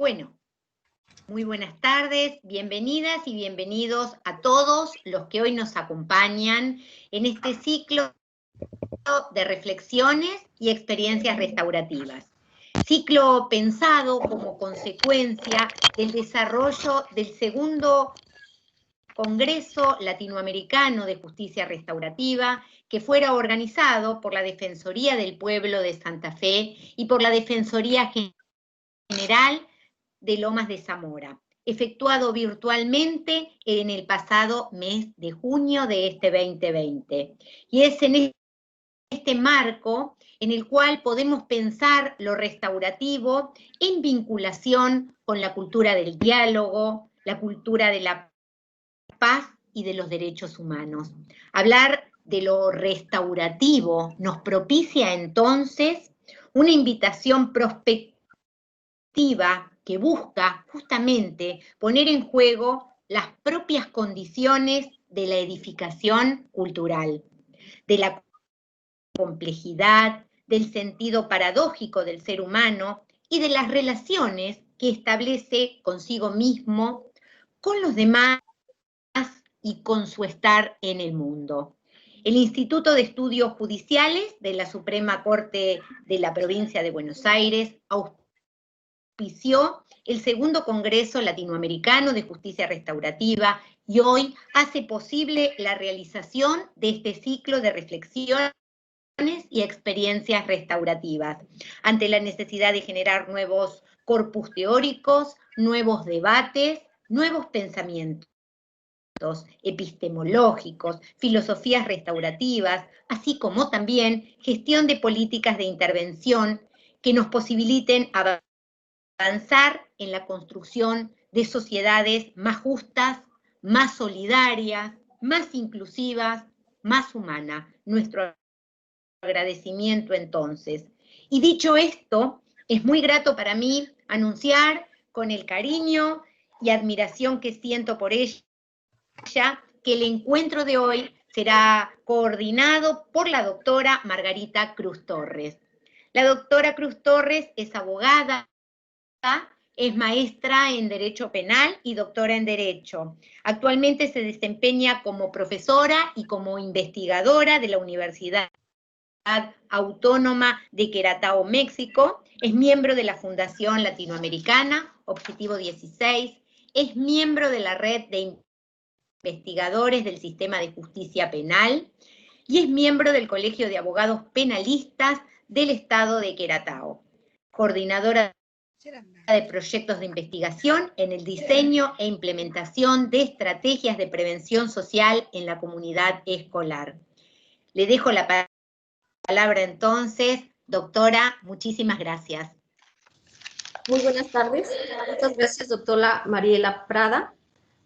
Bueno, muy buenas tardes, bienvenidas y bienvenidos a todos los que hoy nos acompañan en este ciclo de reflexiones y experiencias restaurativas. Ciclo pensado como consecuencia del desarrollo del segundo Congreso Latinoamericano de Justicia Restaurativa, que fuera organizado por la Defensoría del Pueblo de Santa Fe y por la Defensoría General de Lomas de Zamora, efectuado virtualmente en el pasado mes de junio de este 2020. Y es en este marco en el cual podemos pensar lo restaurativo en vinculación con la cultura del diálogo, la cultura de la paz y de los derechos humanos. Hablar de lo restaurativo nos propicia entonces una invitación prospectiva que busca justamente poner en juego las propias condiciones de la edificación cultural, de la complejidad, del sentido paradójico del ser humano y de las relaciones que establece consigo mismo, con los demás y con su estar en el mundo. El Instituto de Estudios Judiciales de la Suprema Corte de la Provincia de Buenos Aires auspició el segundo Congreso Latinoamericano de Justicia Restaurativa y hoy hace posible la realización de este ciclo de reflexiones y experiencias restaurativas, ante la necesidad de generar nuevos corpus teóricos, nuevos debates, nuevos pensamientos epistemológicos, filosofías restaurativas, así como también gestión de políticas de intervención que nos posibiliten avanzar en la construcción de sociedades más justas, más solidarias, más inclusivas, más humanas. Nuestro agradecimiento entonces. Y dicho esto, es muy grato para mí anunciar con el cariño y admiración que siento por ella, que el encuentro de hoy será coordinado por la doctora Margarita Cruz Torres. La doctora Cruz Torres es abogada, es maestra en Derecho Penal y doctora en Derecho. Actualmente se desempeña como profesora y como investigadora de la Universidad Autónoma de Querétaro, México. Es miembro de la Fundación Latinoamericana, Objetivo 16. Es miembro de la Red de Investigadores del Sistema de Justicia Penal y es miembro del Colegio de Abogados Penalistas del Estado de Querétaro. Coordinadora de proyectos de investigación en el diseño e implementación de estrategias de prevención social en la comunidad escolar. Le dejo la palabra entonces, doctora, muchísimas gracias. Muy buenas tardes. Muchas gracias, doctora Mariela Prada.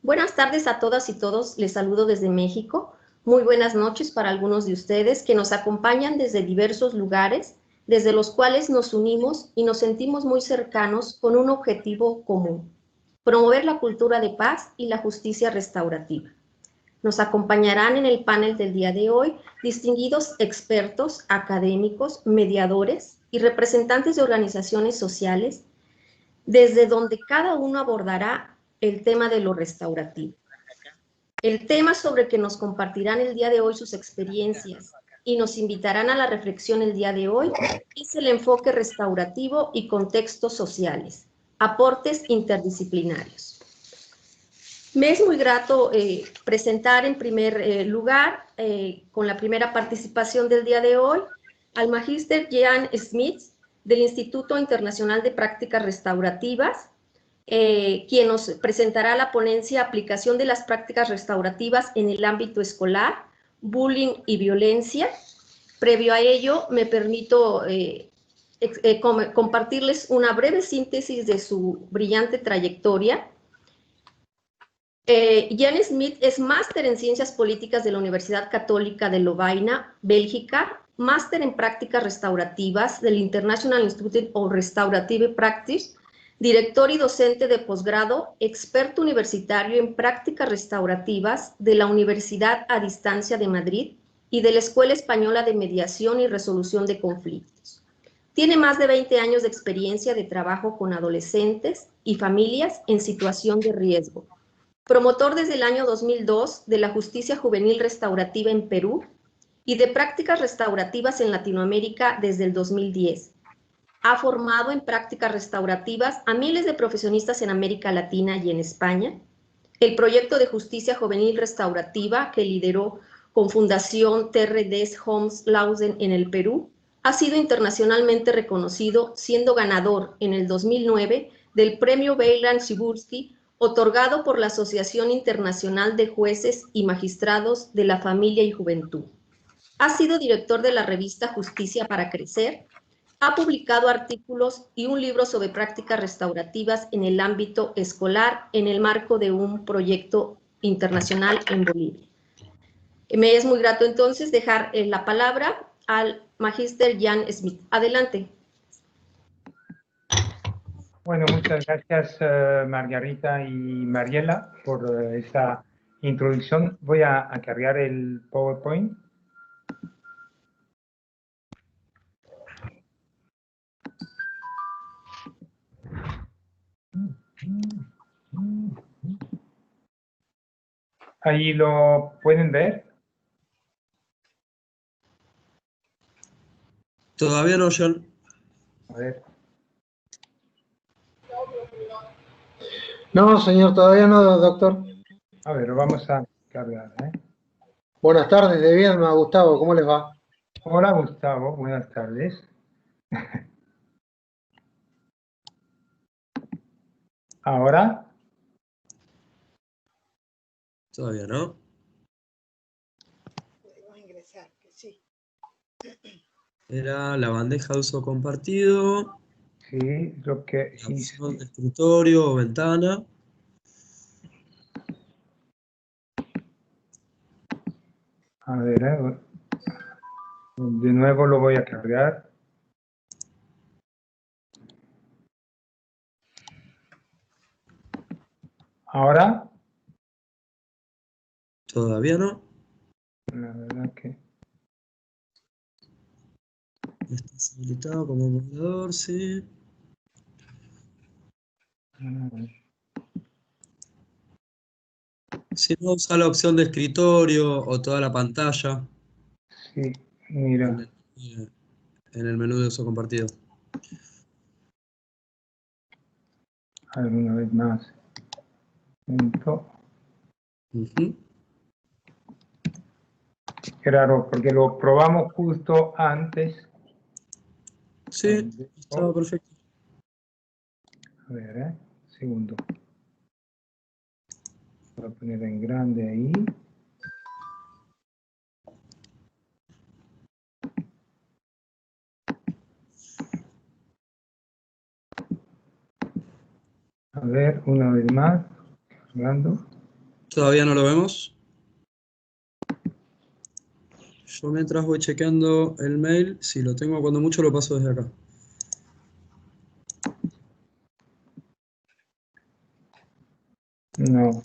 Buenas tardes a todas y todos. Les saludo desde México. Muy buenas noches para algunos de ustedes que nos acompañan desde diversos lugares, desde los cuales nos unimos y nos sentimos muy cercanos con un objetivo común: promover la cultura de paz y la justicia restaurativa. Nos acompañarán en el panel del día de hoy distinguidos expertos, académicos, mediadores y representantes de organizaciones sociales, desde donde cada uno abordará el tema de lo restaurativo. El tema sobre el que nos compartirán el día de hoy sus experiencias y nos invitarán a la reflexión el día de hoy es el enfoque restaurativo y contextos sociales, aportes interdisciplinarios. Me es muy grato presentar en primer lugar, con la primera participación del día de hoy, al magíster Jan Smith del Instituto Internacional de Prácticas Restaurativas, quien nos presentará la ponencia Aplicación de las prácticas restaurativas en el ámbito escolar, bullying y violencia. Previo a ello, me permito compartirles una breve síntesis de su brillante trayectoria. Jan Smith es máster en Ciencias Políticas de la Universidad Católica de Lovaina, Bélgica, máster en Prácticas Restaurativas del International Institute of Restorative Practice, director y docente de posgrado, experto universitario en prácticas restaurativas de la Universidad a Distancia de Madrid y de la Escuela Española de Mediación y Resolución de Conflictos. Tiene más de 20 años de experiencia de trabajo con adolescentes y familias en situación de riesgo. Promotor desde el año 2002 de la justicia juvenil restaurativa en Perú y de prácticas restaurativas en Latinoamérica desde el 2010. Ha formado en prácticas restaurativas a miles de profesionistas en América Latina y en España. El proyecto de justicia juvenil restaurativa que lideró con Fundación Terre des Hommes Lausen en el Perú ha sido internacionalmente reconocido, siendo ganador en el 2009 del premio Weyland-Szyburski, otorgado por la Asociación Internacional de Jueces y Magistrados de la Familia y Juventud. Ha sido director de la revista Justicia para Crecer. Ha publicado artículos y un libro sobre prácticas restaurativas en el ámbito escolar en el marco de un proyecto internacional en Bolivia. Me es muy grato entonces dejar la palabra al magíster Jan Smith. Adelante. Bueno, muchas gracias Margarita y Mariela por esta introducción. Voy a cargar el PowerPoint. Ahí lo pueden ver. Todavía no, John. A ver. No, señor, todavía no, doctor. A ver, lo vamos a cargar. Buenas tardes, de Viedma, Gustavo, ¿cómo les va? Hola Gustavo, buenas tardes. ¿Ahora? Todavía no. Podemos ingresar, que sí. Era la bandeja de uso compartido. Sí, lo que La opción de escritorio o ventana. A ver, de nuevo lo voy a cargar. ¿Ahora? Todavía no. La verdad que... Está habilitado como moderador, sí. Si no, usa la opción de escritorio o toda la pantalla. Sí, mira. En el menú de uso compartido. A ver, una vez más. Punto. Qué raro, porque lo probamos justo antes. Sí, estaba perfecto. A ver, segundo. Voy a poner en grande ahí. A ver, una vez más. Cargando. Todavía no lo vemos. Yo mientras voy chequeando el mail, si lo tengo cuando mucho lo paso desde acá. No.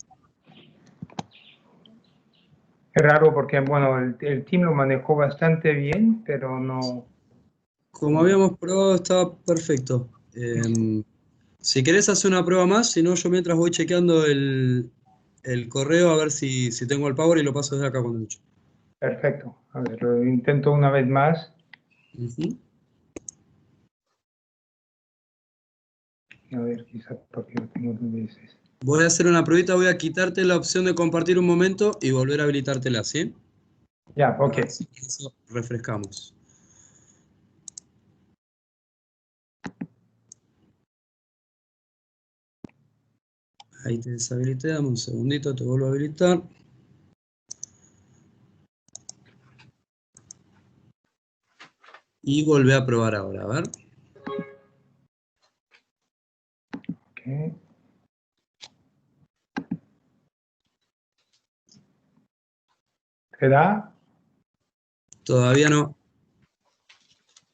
Es raro porque, bueno, el team lo manejó bastante bien, pero no... Como habíamos probado, está perfecto. Si querés hacer una prueba más, si no, yo mientras voy chequeando el correo a ver si tengo el power y lo paso desde acá cuando mucho. Perfecto. A ver, lo intento una vez más. A ver, quizás porque lo tengo dos veces. Voy a hacer una pruebita, voy a quitarte la opción de compartir un momento y volver a habilitártela, ¿sí? Ya, ok. Eso refrescamos. Ahí te deshabilité, dame un segundito, te vuelvo a habilitar. Y volvé a probar ahora, a ver. Ok. ¿Te da? Todavía no.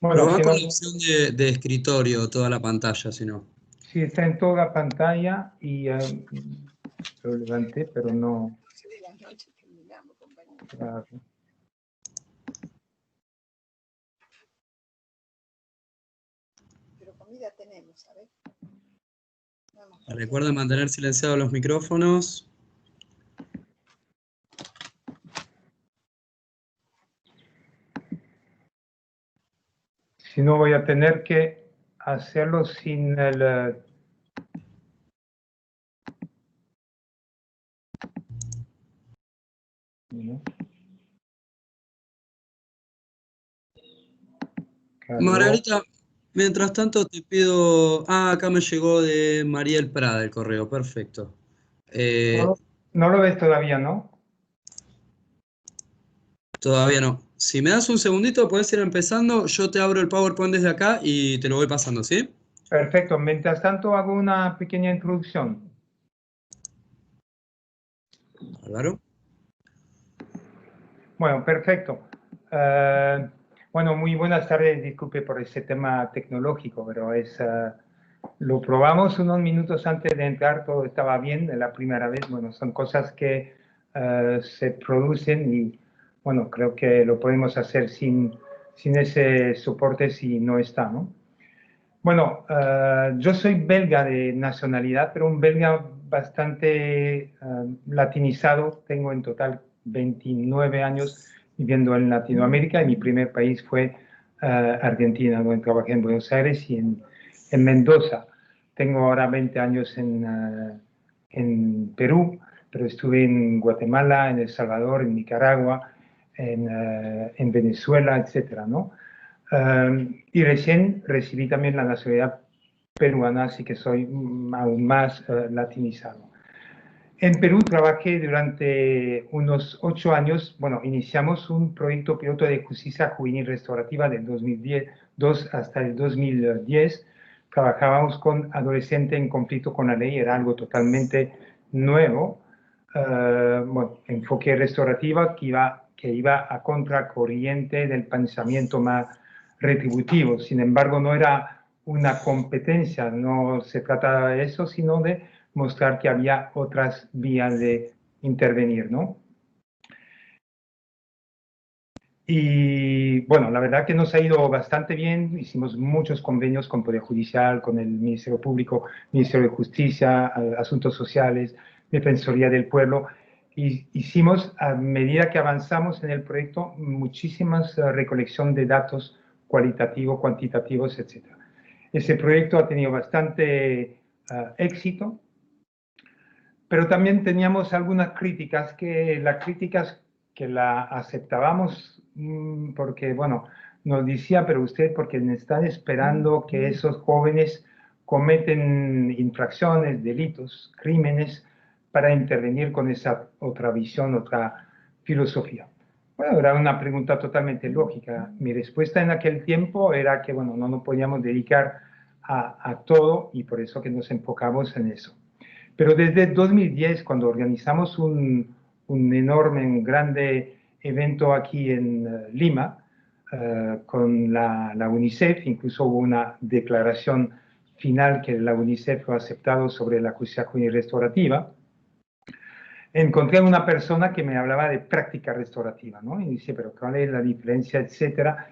Bueno, Probá si con no, la opción de escritorio, toda la pantalla, si no. sí está en toda la pantalla y lo levanté, pero no... De la noche terminamos, compañero. Claro. comida tenemos, a ver. Vamos. Recuerden mantener silenciados los micrófonos. Si no, voy a tener que hacerlo sin el... ¿no? Margarita, mientras tanto te pido... Ah, acá me llegó de Mariel Prada el correo, perfecto. No lo ves todavía, ¿no? Todavía no. Si me das un segundito, puedes ir empezando. Yo te abro el PowerPoint desde acá y te lo voy pasando, ¿sí? Perfecto. Mientras tanto, hago una pequeña introducción. Álvaro. Bueno, perfecto. Bueno, muy buenas tardes. Disculpe por ese tema tecnológico, pero lo probamos unos minutos antes de entrar, todo estaba bien de la primera vez. Bueno, son cosas que se producen y, bueno, creo que lo podemos hacer sin ese soporte si no está, ¿no? Bueno, yo soy belga de nacionalidad, pero un belga bastante latinizado. Tengo en total 29 años viviendo en Latinoamérica y mi primer país fue Argentina, donde trabajé en Buenos Aires y en Mendoza. Tengo ahora 20 años en Perú, pero estuve en Guatemala, en El Salvador, en Nicaragua, en Venezuela, etcétera, ¿no? Y recién recibí también la nacionalidad peruana, así que soy aún más latinizado. En Perú trabajé durante unos 8 años. Bueno, iniciamos un proyecto piloto de justicia juvenil restaurativa del 2002 hasta el 2010. Trabajábamos con adolescentes en conflicto con la ley, era algo totalmente nuevo. Bueno, enfoque restaurativa que iba a contracorriente del pensamiento más retributivo. Sin embargo, no era una competencia, no se trata de eso, sino de mostrar que había otras vías de intervenir, ¿no? Y bueno, la verdad que nos ha ido bastante bien, hicimos muchos convenios con Poder Judicial, con el Ministerio Público, Ministerio de Justicia, Asuntos Sociales, Defensoría del Pueblo, y hicimos, a medida que avanzamos en el proyecto, muchísimas recolección de datos cualitativos, cuantitativos, etc. Ese proyecto ha tenido bastante éxito, pero también teníamos algunas críticas, las críticas que la aceptábamos porque, bueno, nos decía, pero usted, porque están esperando que esos jóvenes cometen infracciones, delitos, crímenes, para intervenir con esa otra visión, otra filosofía. Bueno, era una pregunta totalmente lógica. Mi respuesta en aquel tiempo era que, bueno, no nos podíamos dedicar a todo y por eso que nos enfocamos en eso. Pero desde 2010, cuando organizamos un enorme, un grande evento aquí en Lima, con la UNICEF, incluso hubo una declaración final que la UNICEF ha aceptado sobre la justicia juvenil restaurativa, encontré a una persona que me hablaba de práctica restaurativa, ¿no? Y dice, pero ¿cuál es la diferencia, etcétera?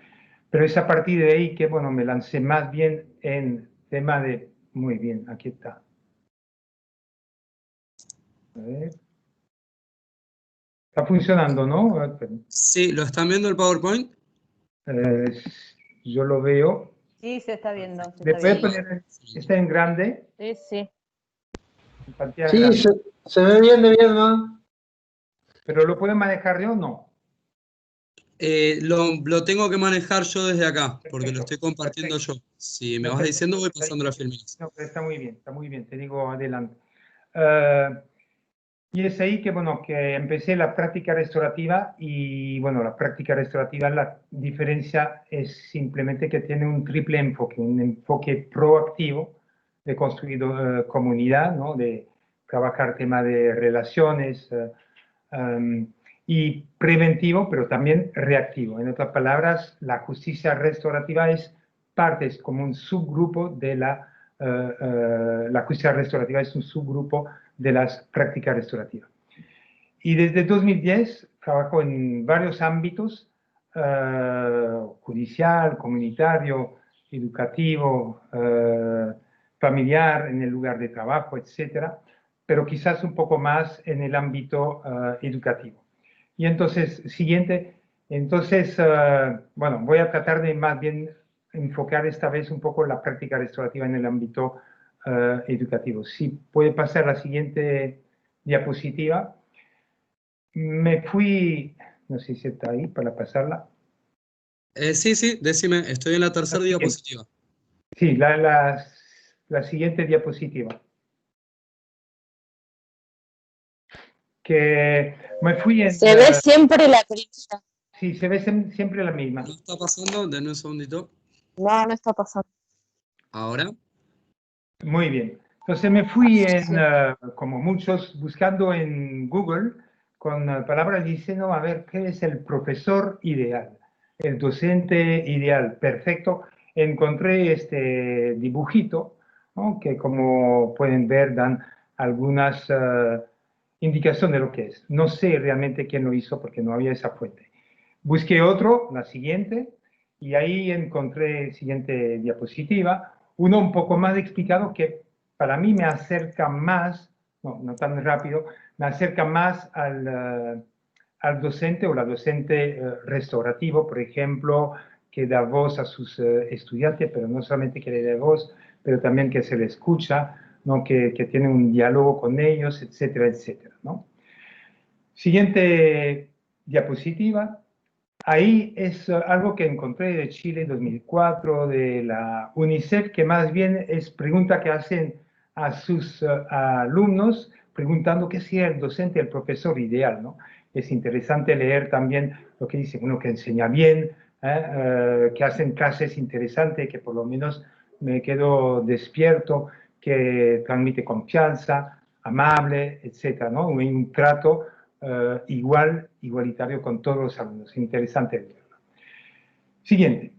Pero es a partir de ahí que, bueno, me lancé más bien en tema de, muy bien, aquí está. A ver. Está funcionando, ¿no? Sí, ¿lo están viendo el PowerPoint? Yo lo veo. Sí, se está viendo. ¿Le puede poner, está en grande? Sí, sí. En pantalla Sí, grande. se ve bien de bien, ¿no? ¿Pero lo puede manejar yo o no? Lo tengo que manejar yo desde acá, porque lo Perfecto, estoy compartiendo perfecto. yo. Si me vas Perfecto. diciendo, voy pasando la filmina. No, pero está muy bien, te digo adelante. Y es ahí que, bueno, que empecé la práctica restaurativa y, bueno, la práctica restaurativa, la diferencia es simplemente que tiene un triple enfoque, un enfoque proactivo de construir comunidad, ¿no? De trabajar tema de relaciones y preventivo, pero también reactivo. En otras palabras, la justicia restaurativa es parte, es como un subgrupo de la justicia restaurativa es un subgrupo de las prácticas restaurativas. Y desde 2010 trabajo en varios ámbitos, judicial, comunitario, educativo, familiar, en el lugar de trabajo, etcétera, pero quizás un poco más en el ámbito educativo. Y entonces, bueno, voy a tratar de más bien enfocar esta vez un poco la práctica restaurativa en el ámbito educativo. Si puede pasar la siguiente diapositiva. Me fui, no sé si está ahí para pasarla. Sí, decime, estoy en la tercera diapositiva. Sí, la siguiente diapositiva. Que me fui en... Se ve siempre la primera. Sí, se ve siempre la misma. ¿No está pasando? Denme un segundito. No, no está pasando. ¿Ahora? Muy bien. Entonces me fui como muchos, buscando en Google con palabras diciendo, a ver, ¿qué es el profesor ideal? El docente ideal, perfecto. Encontré este dibujito, ¿no? Que como pueden ver dan algunas indicaciones de lo que es. No sé realmente quién lo hizo porque no había esa fuente. Busqué otro, la siguiente, y ahí encontré siguiente diapositiva, uno un poco más explicado que para mí me acerca más, no tan rápido, me acerca más al docente o la docente restaurativo, por ejemplo, que da voz a sus estudiantes, pero no solamente que le dé voz, pero también que se le escucha, ¿no? que tiene un diálogo con ellos, etcétera, etcétera, ¿no? Siguiente diapositiva. Ahí es algo que encontré de Chile 2004, de la UNICEF, que más bien es pregunta que hacen a sus alumnos, preguntando qué sería el docente, el profesor ideal, ¿no? Es interesante leer también lo que dice uno que enseña bien, que hacen clases interesantes, que por lo menos me quedo despierto, que transmite confianza, amable, etcétera, ¿no? Un trato igualitario con todos los alumnos. Interesante. Siguiente.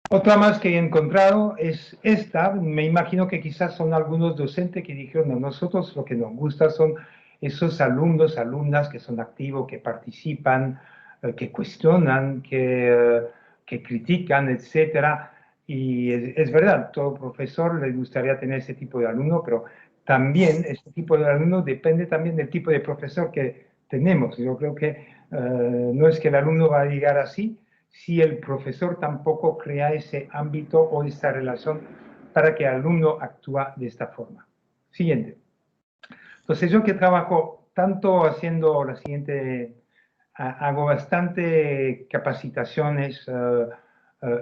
Otra más que he encontrado es esta. Me imagino que quizás son algunos docentes que dijeron, no, nosotros lo que nos gusta son esos alumnos, alumnas que son activos, que participan, que cuestionan, que critican, etcétera. Y es verdad, todo profesor le gustaría tener ese tipo de alumno, pero también este tipo de alumno depende también del tipo de profesor que tenemos. Yo creo que no es que el alumno va a llegar así, si el profesor tampoco crea ese ámbito o esa relación para que el alumno actúe de esta forma. Siguiente. Entonces yo que trabajo tanto haciendo la siguiente, hago bastante capacitaciones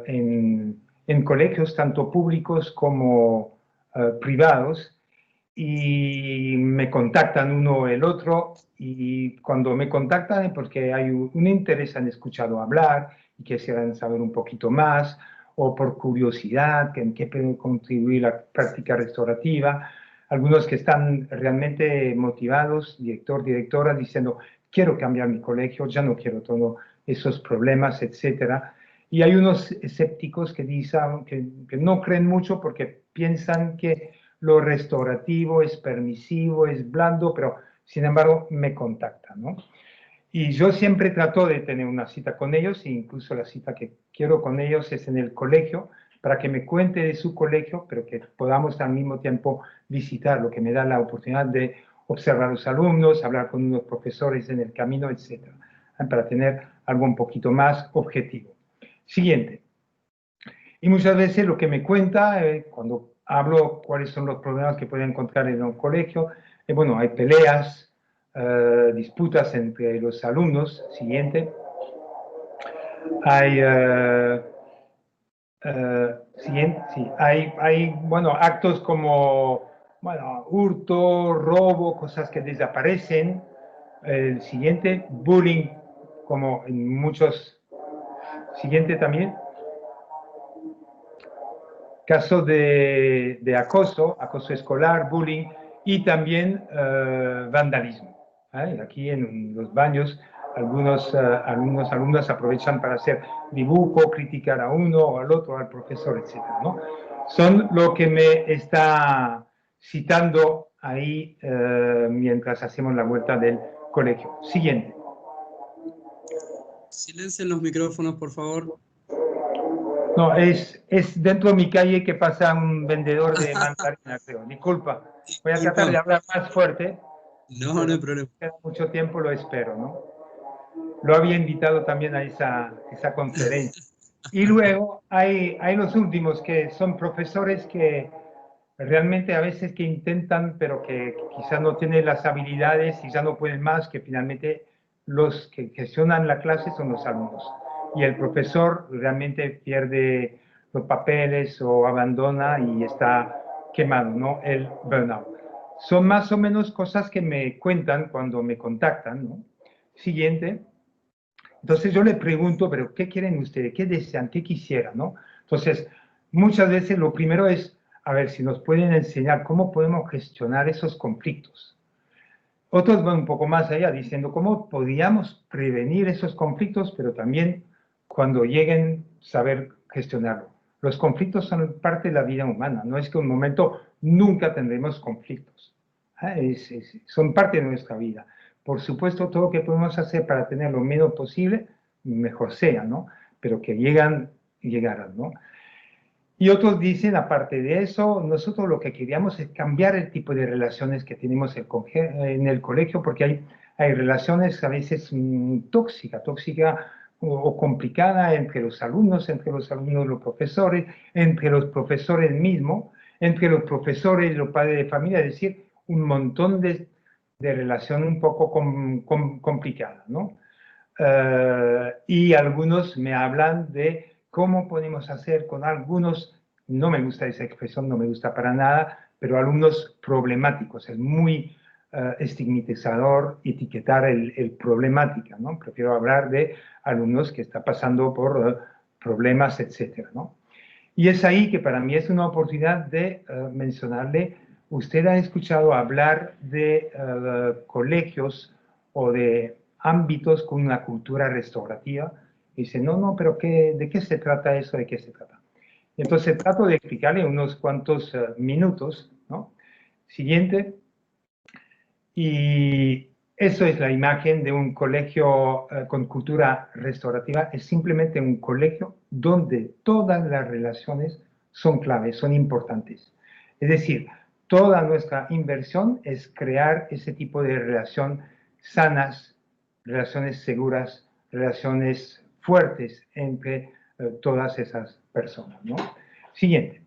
en colegios, tanto públicos como privados, y me contactan uno o el otro, y cuando me contactan es porque hay un interés, han escuchado hablar y quisieran saber un poquito más, o por curiosidad, que en qué puede contribuir la práctica restaurativa. Algunos que están realmente motivados, director, directora, diciendo, quiero cambiar mi colegio, ya no quiero todos esos problemas, etcétera. Y hay unos escépticos que dicen que no creen mucho porque piensan que lo restaurativo es permisivo, es blando, pero sin embargo me contactan, ¿no? Y yo siempre trato de tener una cita con ellos, e incluso la cita que quiero con ellos es en el colegio, para que me cuente de su colegio, pero que podamos al mismo tiempo visitar, lo que me da la oportunidad de observar a los alumnos, hablar con unos profesores en el camino, etc., para tener algo un poquito más objetivo. Siguiente. Y muchas veces lo que me cuenta, cuando hablo cuáles son los problemas que pueden encontrar en un colegio, bueno, hay peleas, disputas entre los alumnos. Siguiente. Hay, siguiente, sí, hay, bueno, actos como, bueno, hurto, robo, cosas que desaparecen. El siguiente, bullying, como en muchos. Siguiente también. Casos de acoso, acoso escolar, bullying y también vandalismo. Aquí en los baños algunos alumnos aprovechan para hacer dibujo, criticar a uno o al otro, al profesor, etc., ¿no? Son lo que me está citando ahí mientras hacemos la vuelta del colegio. Siguiente. Silencien los micrófonos, por favor. No, es dentro de mi calle que pasa un vendedor de mandarina, creo. Disculpa, voy a tratar de hablar más fuerte. No, no hay problema. Queda mucho tiempo, lo espero, ¿no? Lo había invitado también a esa conferencia. Y luego hay los últimos que son profesores que realmente a veces que intentan, pero que quizás no tienen las habilidades y ya no pueden más, que finalmente los que gestionan la clase son los alumnos. Y el profesor realmente pierde los papeles o abandona y está quemado, ¿no? El burnout. Son más o menos cosas que me cuentan cuando me contactan, ¿no? Siguiente. Entonces yo le pregunto, pero ¿qué quieren ustedes? ¿Qué desean? ¿Qué quisieran? ¿No? Entonces, muchas veces lo primero es, a ver, si nos pueden enseñar cómo podemos gestionar esos conflictos. Otros van un poco más allá, diciendo cómo podríamos prevenir esos conflictos, pero también cuando lleguen, saber gestionarlo. Los conflictos son parte de la vida humana, no es que un momento nunca tendremos conflictos. Son parte de nuestra vida. Por supuesto, todo lo que podemos hacer para tener lo menos posible, mejor sea, ¿no? Pero que llegarán, ¿no? Y otros dicen, aparte de eso, nosotros lo que queríamos es cambiar el tipo de relaciones que tenemos en el colegio, porque hay relaciones a veces tóxicas o complicadas entre los alumnos y los profesores, entre los profesores mismos, entre los profesores y los padres de familia, es decir, un montón de relación un poco complicada, ¿no? Y algunos me hablan de cómo podemos hacer con algunos, no me gusta esa expresión, no me gusta para nada, pero alumnos problemáticos. Es muy estigmatizador etiquetar el problemática, ¿no? Prefiero hablar de alumnos que están pasando por problemas, etcétera, ¿no? Y es ahí que para mí es una oportunidad de mencionarle, usted ha escuchado hablar de colegios o de ámbitos con una cultura restaurativa. Y dice, no, pero ¿de qué se trata eso? ¿De qué se trata? Entonces trato de explicarle unos cuantos minutos, ¿no? Siguiente. Y eso es la imagen de un colegio con cultura restaurativa. Es simplemente un colegio donde todas las relaciones son claves, son importantes. Es decir, toda nuestra inversión es crear ese tipo de relación sanas, relaciones seguras, relaciones fuertes entre todas esas personas, ¿no? Siguiente.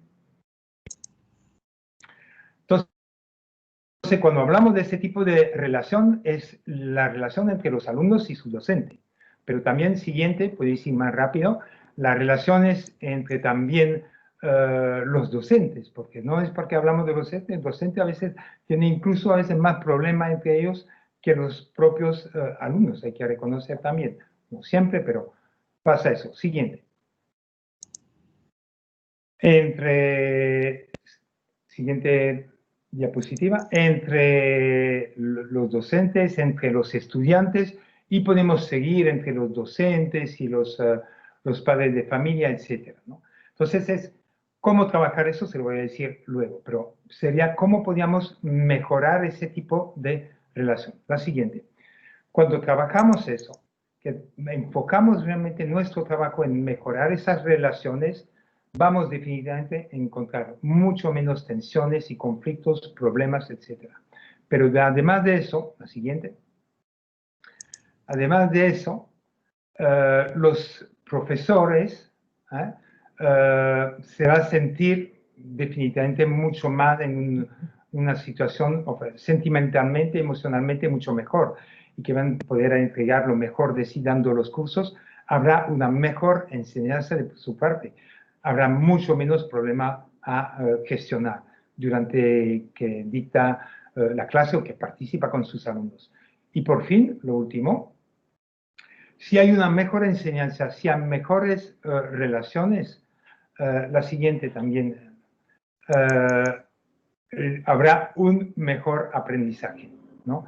Entonces, cuando hablamos de este tipo de relación, es la relación entre los alumnos y su docente. Pero también, siguiente, podéis ir más rápido, las relaciones entre también los docentes, porque no es porque hablamos de docentes, el docente a veces tiene incluso a veces más problemas entre ellos que los propios alumnos, hay que reconocer también. No siempre, pero pasa eso. Siguiente. Siguiente diapositiva, entre los docentes, entre los estudiantes, y podemos seguir entre los docentes y los padres de familia, etc., ¿no? Entonces, es cómo trabajar eso, se lo voy a decir luego, pero sería cómo podíamos mejorar ese tipo de relación. La siguiente, cuando trabajamos eso, que enfocamos realmente nuestro trabajo en mejorar esas relaciones, vamos definitivamente a encontrar mucho menos tensiones y conflictos, problemas, etc. Pero además de eso, la siguiente, además de eso, los profesores se van a sentir definitivamente mucho más en una situación sentimentalmente, emocionalmente mucho mejor y que van a poder entregar lo mejor de sí dando los cursos. Habrá una mejor enseñanza de su parte. Habrá mucho menos problema a gestionar durante que dicta la clase o que participa con sus alumnos. Y por fin, lo último, si hay una mejor enseñanza, si hay mejores relaciones, la siguiente también, habrá un mejor aprendizaje, ¿no?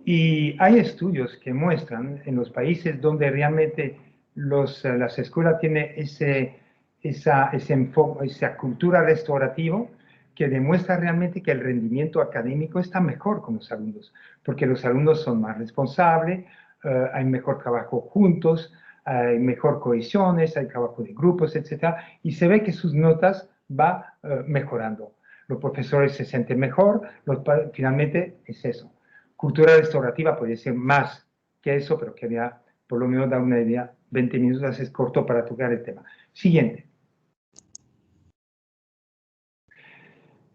Y hay estudios que muestran en los países donde realmente las escuelas tienen ese enfoque, esa cultura restaurativa, que demuestra realmente que el rendimiento académico está mejor con los alumnos, porque los alumnos son más responsables, hay mejor trabajo juntos, hay mejor cohesiones, hay trabajo de grupos, etc. Y se ve que sus notas va mejorando. Los profesores se sienten mejor, finalmente es eso. Cultura restaurativa puede ser más que eso, pero quería por lo menos dar una idea. 20 minutos es corto para tocar el tema. Siguiente.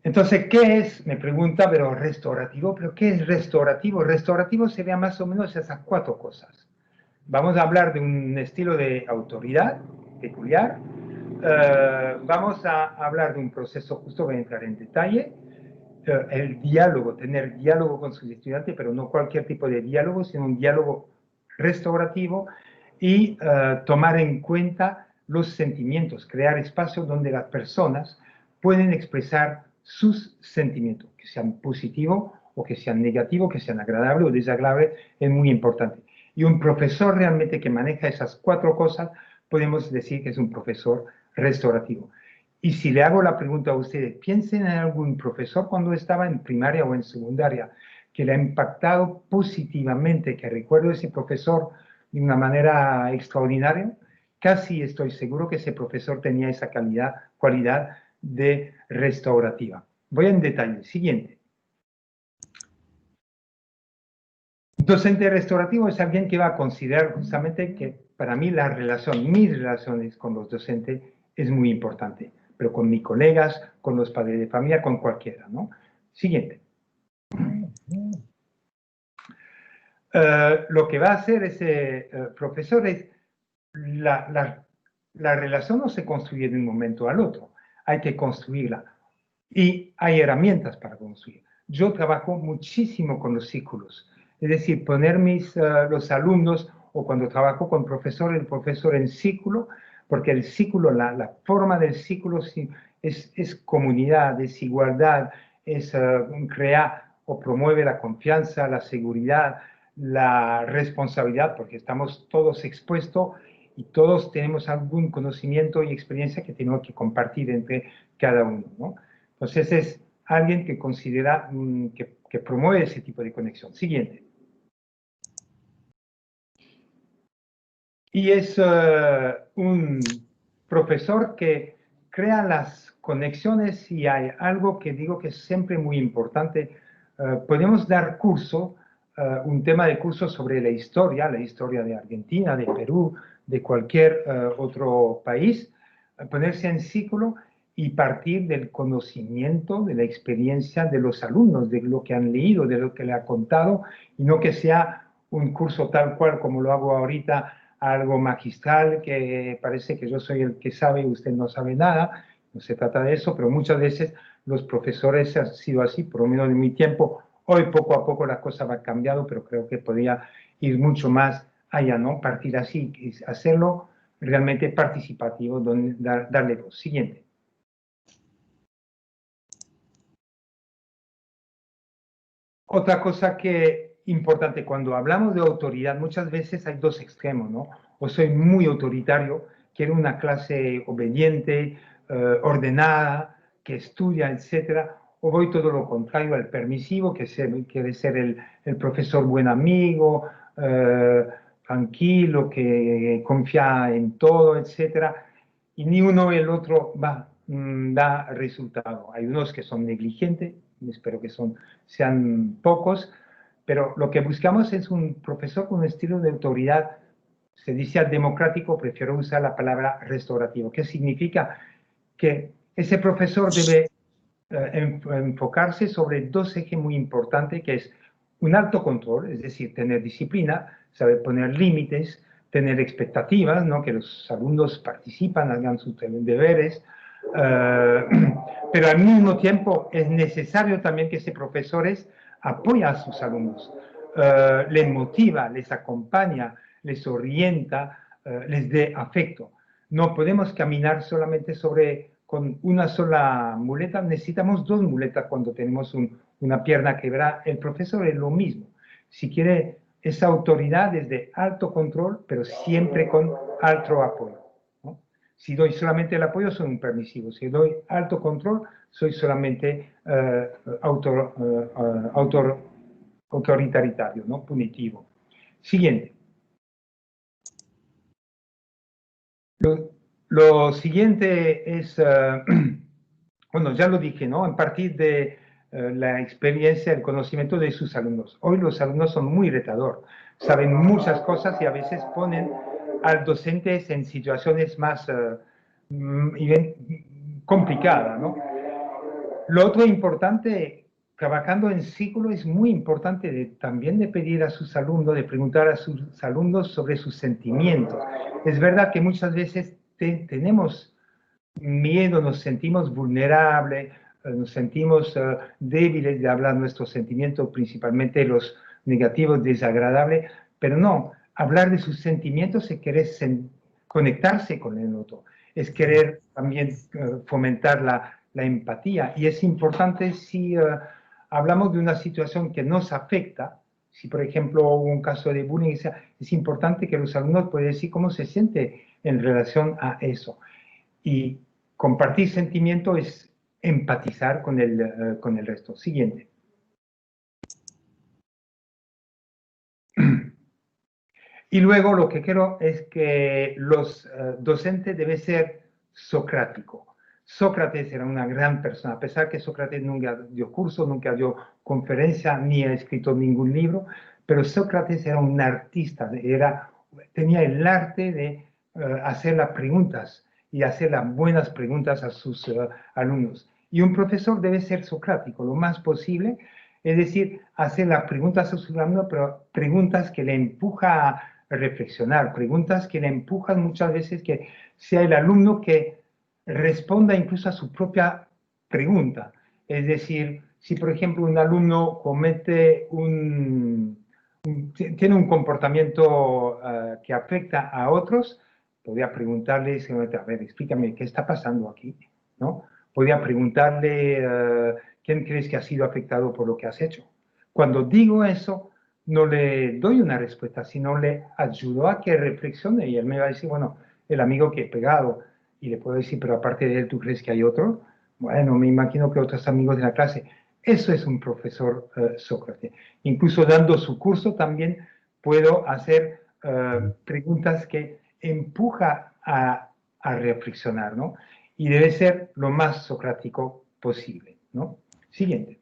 Entonces, ¿qué es? Me pregunta, pero restaurativo. ¿Pero qué es restaurativo? Restaurativo sería más o menos esas 4 cosas. Vamos a hablar de un estilo de autoridad peculiar. Vamos a hablar de un proceso, justo voy a entrar en detalle. El diálogo, tener diálogo con sus estudiantes, pero no cualquier tipo de diálogo, sino un diálogo restaurativo y tomar en cuenta los sentimientos, crear espacios donde las personas pueden expresar sus sentimientos, que sean positivos o que sean negativos, que sean agradables o desagradables, es muy importante. Y un profesor realmente que maneja esas 4 cosas, podemos decir que es un profesor restaurativo. Y si le hago la pregunta a ustedes, piensen en algún profesor cuando estaba en primaria o en secundaria que le ha impactado positivamente, que recuerdo ese profesor de una manera extraordinaria, casi estoy seguro que ese profesor tenía esa cualidad de restaurativa. Voy en detalle. Siguiente. Docente restaurativo es alguien que va a considerar justamente que para mí la relación, mis relaciones con los docentes es muy importante, pero con mis colegas, con los padres de familia, con cualquiera, ¿no? Siguiente. Lo que va a hacer ese profesor es, la relación no se construye de un momento al otro, hay que construirla y hay herramientas para construir. Yo trabajo muchísimo con los círculos, es decir, poner los alumnos o cuando trabajo con el profesor en círculo, porque el círculo, la forma del círculo es comunidad, es igualdad, es crear o promueve la confianza, la seguridad, la responsabilidad, porque estamos todos expuestos y todos tenemos algún conocimiento y experiencia que tenemos que compartir entre cada uno, ¿no? Entonces es alguien que considera, que promueve ese tipo de conexión. Siguiente. Y es un profesor que crea las conexiones y hay algo que digo que es siempre muy importante. Podemos dar curso, un tema de curso sobre la historia de Argentina, de Perú, de cualquier otro país, ponerse en círculo y partir del conocimiento, de la experiencia de los alumnos, de lo que han leído, de lo que le ha contado, y no que sea un curso tal cual como lo hago ahorita, algo magistral, que parece que yo soy el que sabe y usted no sabe nada. No se trata de eso, pero muchas veces los profesores han sido así, por lo menos en mi tiempo. Hoy poco a poco la cosa va cambiando, pero creo que podría ir mucho más allá, ¿no? Partir así, hacerlo realmente participativo, darle voz. Siguiente. Otra cosa que importante, cuando hablamos de autoridad, muchas veces hay 2 extremos, ¿no? O soy muy autoritario, quiero una clase obediente, ordenada, que estudia, etcétera, o voy todo lo contrario, al permisivo, que quiere ser el profesor buen amigo, tranquilo, que confía en todo, etcétera, y ni uno ni el otro da resultado. Hay unos que son negligentes, espero que sean pocos, pero lo que buscamos es un profesor con un estilo de autoridad, se dice democrático, prefiero usar la palabra restaurativo. ¿Qué significa? Que ese profesor debe enfocarse sobre 2 ejes muy importantes, que es un alto control, es decir, tener disciplina, saber poner límites, tener expectativas, ¿no? Que los alumnos participan, hagan sus deberes, pero al mismo tiempo es necesario también que ese profesores apoya a sus alumnos, les motiva, les acompaña, les orienta, les dé afecto. No podemos caminar solamente con una sola muleta, necesitamos 2 muletas cuando tenemos una pierna quebrada. El profesor es lo mismo. Si quiere esa autoridad es de alto control, pero siempre con alto apoyo, ¿no? Si doy solamente el apoyo, soy un permisivo. Si doy alto control, soy solamente autoritario, ¿no? Punitivo. Siguiente. Lo siguiente es, bueno, ya lo dije, ¿no? A partir de la experiencia, el conocimiento de sus alumnos. Hoy los alumnos son muy retadores, saben muchas cosas y a veces ponen al docente en situaciones más complicadas, ¿no? Lo otro importante, trabajando en ciclo, es muy importante también de pedir a sus alumnos, de preguntar a sus alumnos sobre sus sentimientos. Es verdad que muchas veces tenemos miedo, nos sentimos vulnerables, nos sentimos débiles de hablar nuestros sentimientos, principalmente los negativos, desagradables, pero no, hablar de sus sentimientos es querer conectarse con el otro, es querer también fomentar la empatía, y es importante si hablamos de una situación que nos afecta, si por ejemplo hubo un caso de bullying, es importante que los alumnos puedan decir cómo se siente en relación a eso. Y compartir sentimiento es empatizar con el resto. Siguiente. Y luego lo que quiero es que los docentes deben ser socráticos. Sócrates era una gran persona, a pesar que Sócrates nunca dio curso, nunca dio conferencia, ni ha escrito ningún libro, pero Sócrates era un artista, tenía el arte de hacer las preguntas y hacer las buenas preguntas a sus alumnos. Y un profesor debe ser socrático lo más posible, es decir, hacer las preguntas a sus alumnos, pero preguntas que le empujan a reflexionar, preguntas que le empujan muchas veces que sea el alumno que responda incluso a su propia pregunta. Es decir, si por ejemplo un alumno tiene un comportamiento que afecta a otros, podría preguntarle, a ver, explícame, ¿qué está pasando aquí? ¿No? Podría preguntarle, ¿quién crees que ha sido afectado por lo que has hecho? Cuando digo eso, no le doy una respuesta, sino le ayudo a que reflexione, y él me va a decir, bueno, el amigo que he pegado, y le puedo decir, pero aparte de él, ¿tú crees que hay otro? Bueno, me imagino que otros amigos de la clase. Eso es un profesor Sócrates. Incluso dando su curso también puedo hacer preguntas que empuja a reflexionar, ¿no? Y debe ser lo más socrático posible, ¿no? Siguiente.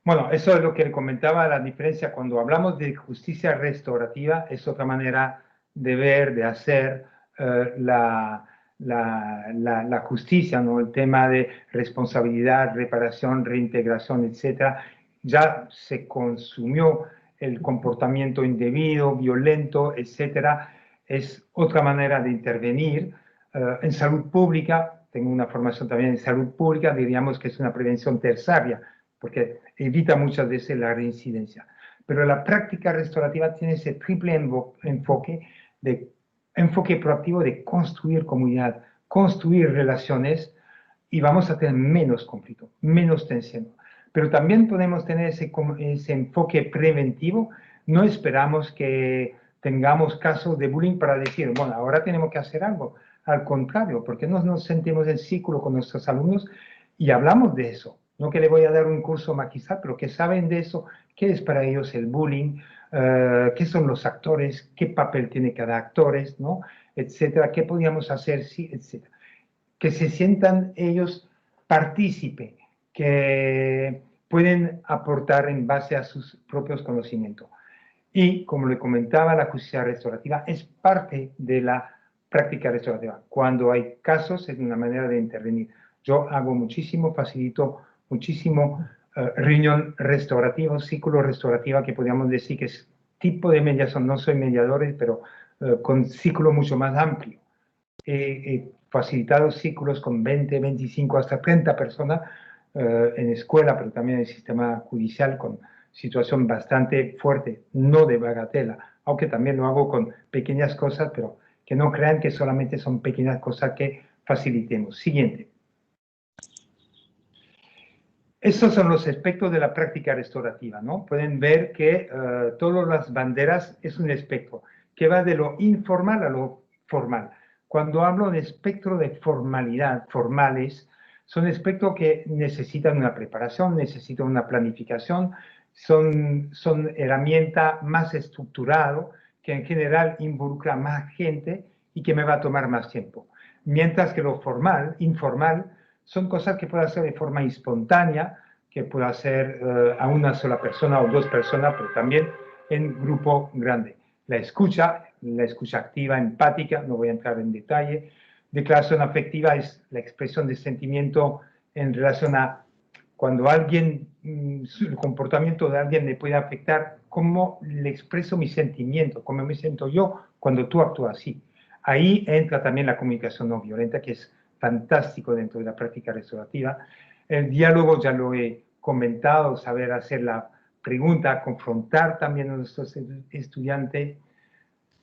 Bueno, eso es lo que le comentaba, la diferencia cuando hablamos de justicia restaurativa, es otra manera de ver, de hacer la justicia, ¿no? El tema de responsabilidad, reparación, reintegración, etcétera. Ya se consumió el comportamiento indebido, violento, etcétera. Es otra manera de intervenir. En salud pública, tengo una formación también en salud pública, diríamos que es una prevención terciaria, porque evita muchas veces la reincidencia. Pero la práctica restaurativa tiene ese triple enfoque proactivo de construir comunidad, construir relaciones, y vamos a tener menos conflicto, menos tensión. Pero también podemos tener ese enfoque preventivo. No esperamos que tengamos casos de bullying para decir, bueno, ahora tenemos que hacer algo. Al contrario, porque no nos sentimos en círculo con nuestros alumnos y hablamos de eso. No que le voy a dar un curso magistral, pero que saben de eso, qué es para ellos el bullying, qué son los actores, qué papel tiene cada actor, ¿no? Etcétera, qué podríamos hacer, sí, etcétera. Que se sientan ellos partícipe, que pueden aportar en base a sus propios conocimientos. Y, como le comentaba, la justicia restaurativa es parte de la práctica restaurativa. Cuando hay casos, es una manera de intervenir. Yo hago muchísimo, facilito muchísimo reunión restaurativa, ciclo restaurativa, que podríamos decir que es tipo de mediación. No soy mediador, pero con ciclo mucho más amplio. He facilitado ciclos con 20, 25, hasta 30 personas en escuela, pero también en el sistema judicial, con situación bastante fuerte, no de bagatela, aunque también lo hago con pequeñas cosas, pero que no crean que solamente son pequeñas cosas que facilitemos. Siguiente. Estos son los aspectos de la práctica restaurativa, ¿no? Pueden ver que todas las banderas es un espectro que va de lo informal a lo formal. Cuando hablo de espectro de formalidad, formales, son espectros que necesitan una preparación, necesitan una planificación, son herramientas más estructuradas que en general involucra más gente y que me va a tomar más tiempo. Mientras que lo formal, informal, son cosas que puedo hacer de forma espontánea, que puedo hacer a una sola persona o dos personas, pero también en grupo grande. La escucha activa, empática, no voy a entrar en detalle. Declaración afectiva es la expresión de sentimiento en relación a cuando alguien, el comportamiento de alguien me puede afectar, cómo le expreso mi sentimiento, cómo me siento yo cuando tú actúas así. Ahí entra también la comunicación no violenta, que es fantástico dentro de la práctica restaurativa. El diálogo ya lo he comentado, saber hacer la pregunta, confrontar también a nuestros estudiantes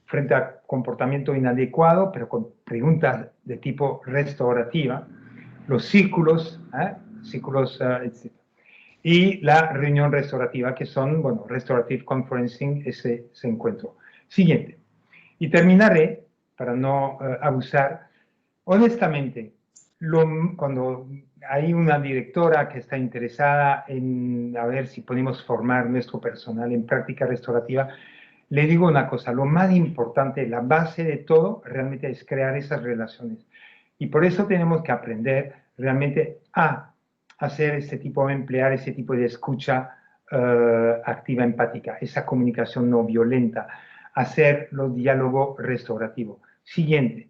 frente a comportamiento inadecuado, pero con preguntas de tipo restaurativa. Los círculos, etc. Y la reunión restaurativa, que son, bueno, Restorative Conferencing, ese encuentro. Siguiente. Y terminaré, para no abusar, honestamente, cuando hay una directora que está interesada en a ver si podemos formar nuestro personal en práctica restaurativa, le digo una cosa, lo más importante, la base de todo, realmente es crear esas relaciones. Y por eso tenemos que aprender realmente a hacer ese tipo, emplear ese tipo de escucha activa empática, esa comunicación no violenta, hacer los diálogos restaurativos. Siguiente,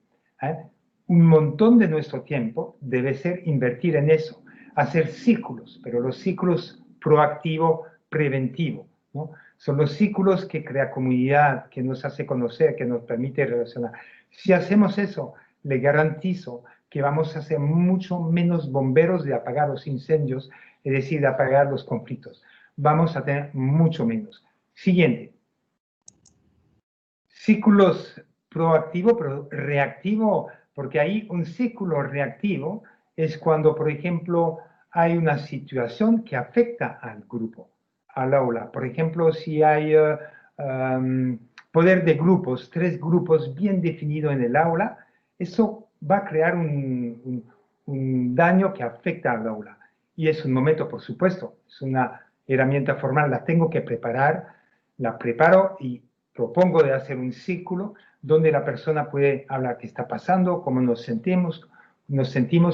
un montón de nuestro tiempo debe ser invertir en eso, hacer círculos, pero los círculos proactivo, preventivo, ¿no? Son los círculos que crea comunidad, que nos hace conocer, que nos permite relacionar. Si hacemos eso, le garantizo que vamos a ser mucho menos bomberos de apagar los incendios, es decir, de apagar los conflictos. Vamos a tener mucho menos. Siguiente. Círculos proactivo, pero reactivo, porque ahí un círculo reactivo es cuando, por ejemplo, hay una situación que afecta al grupo, al aula. Por ejemplo, si hay poder de grupos, 3 grupos bien definidos en el aula, eso va a crear un daño que afecta al aula. Y es un momento, por supuesto, es una herramienta formal, la tengo que preparar, la preparo y propongo de hacer un círculo donde la persona puede hablar qué está pasando, cómo nos sentimos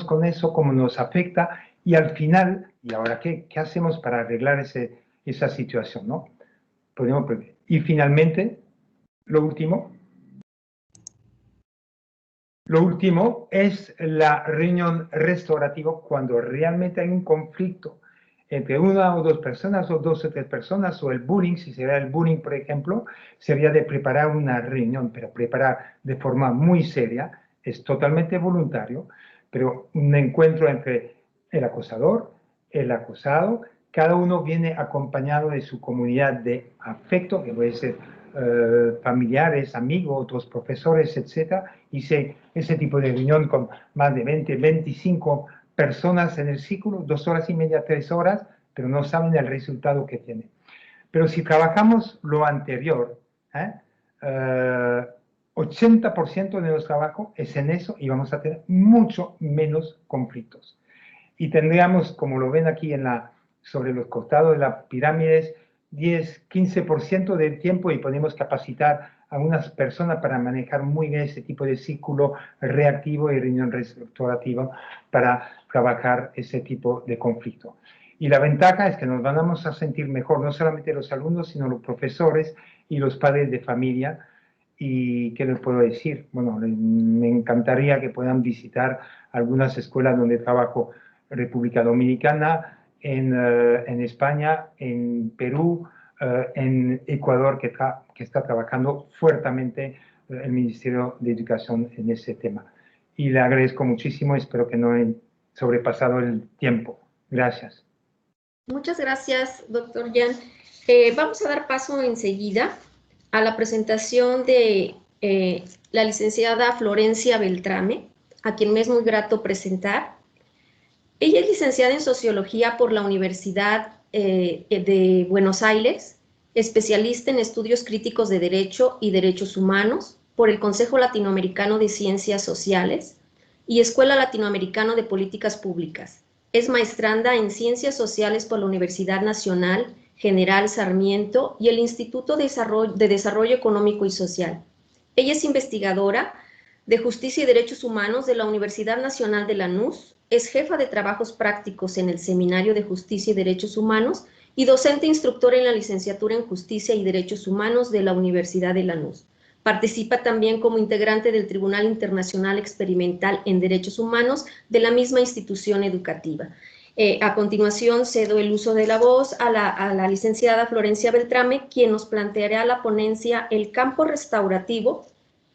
con eso, cómo nos afecta, y al final, ¿y ahora qué hacemos para arreglar esa situación, ¿no? Y finalmente, lo último es la reunión restaurativa cuando realmente hay un conflicto entre una o dos personas, o 2 o 3 personas, o el bullying, si será el bullying, por ejemplo, sería de preparar una reunión, pero preparar de forma muy seria, es totalmente voluntario, pero un encuentro entre el acosador, el acosado, cada uno viene acompañado de su comunidad de afecto, que puede ser familiares, amigos, otros profesores, etc. Hice ese tipo de reunión con más de 20, 25 personas en el círculo, 2 horas y media, 3 horas, pero no saben el resultado que tiene. Pero si trabajamos lo anterior, 80% de nuestro trabajo es en eso y vamos a tener mucho menos conflictos. Y tendríamos, como lo ven aquí sobre los costados de las pirámides, 10, 15% del tiempo y podemos capacitar a unas personas para manejar muy bien ese tipo de círculo reactivo y reunión restaurativa para trabajar ese tipo de conflicto. Y la ventaja es que nos vamos a sentir mejor, no solamente los alumnos, sino los profesores y los padres de familia. ¿Y qué les puedo decir? Bueno, me encantaría que puedan visitar algunas escuelas donde trabajo, República Dominicana, en España, en Perú, en Ecuador, que está trabajando fuertemente el Ministerio de Educación en ese tema. Y le agradezco muchísimo, espero que no he sobrepasado el tiempo. Gracias. Muchas gracias, doctor Jan. Vamos a dar paso enseguida a la presentación de la licenciada Florencia Beltrame, a quien me es muy grato presentar. Ella es licenciada en Sociología por la Universidad de Buenos Aires, especialista en estudios críticos de Derecho y Derechos Humanos por el Consejo Latinoamericano de Ciencias Sociales y Escuela Latinoamericana de Políticas Públicas. Es maestranda en Ciencias Sociales por la Universidad Nacional General Sarmiento y el Instituto de Desarrollo Económico y Social. Ella es investigadora de Justicia y Derechos Humanos de la Universidad Nacional de Lanús, es jefa de trabajos prácticos en el Seminario de Justicia y Derechos Humanos y docente instructora en la licenciatura en Justicia y Derechos Humanos de la Universidad de Lanús. Participa también como integrante del Tribunal Internacional Experimental en Derechos Humanos de la misma institución educativa. A continuación, cedo el uso de la voz a la licenciada Florencia Beltrame, quien nos planteará la ponencia El campo restaurativo,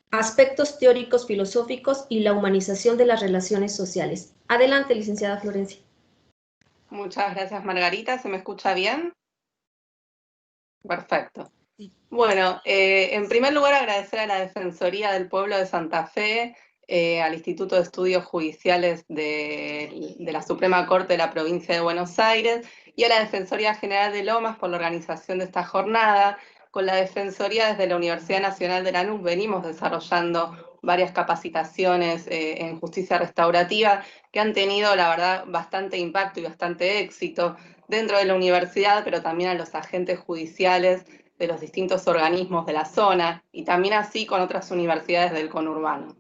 aspectos teóricos filosóficos y la humanización de las relaciones sociales. Adelante, licenciada Florencia. Muchas gracias, Margarita. ¿Se me escucha bien? Perfecto. Bueno, en primer lugar agradecer a la Defensoría del Pueblo de Santa Fe, al Instituto de Estudios Judiciales de la Suprema Corte de la Provincia de Buenos Aires y a la Defensoría General de Lomas por la organización de esta jornada. Con la Defensoría desde la Universidad Nacional de Lanús venimos desarrollando varias capacitaciones en justicia restaurativa que han tenido, la verdad, bastante impacto y bastante éxito dentro de la universidad, pero también a los agentes judiciales de los distintos organismos de la zona y también así con otras universidades del conurbano.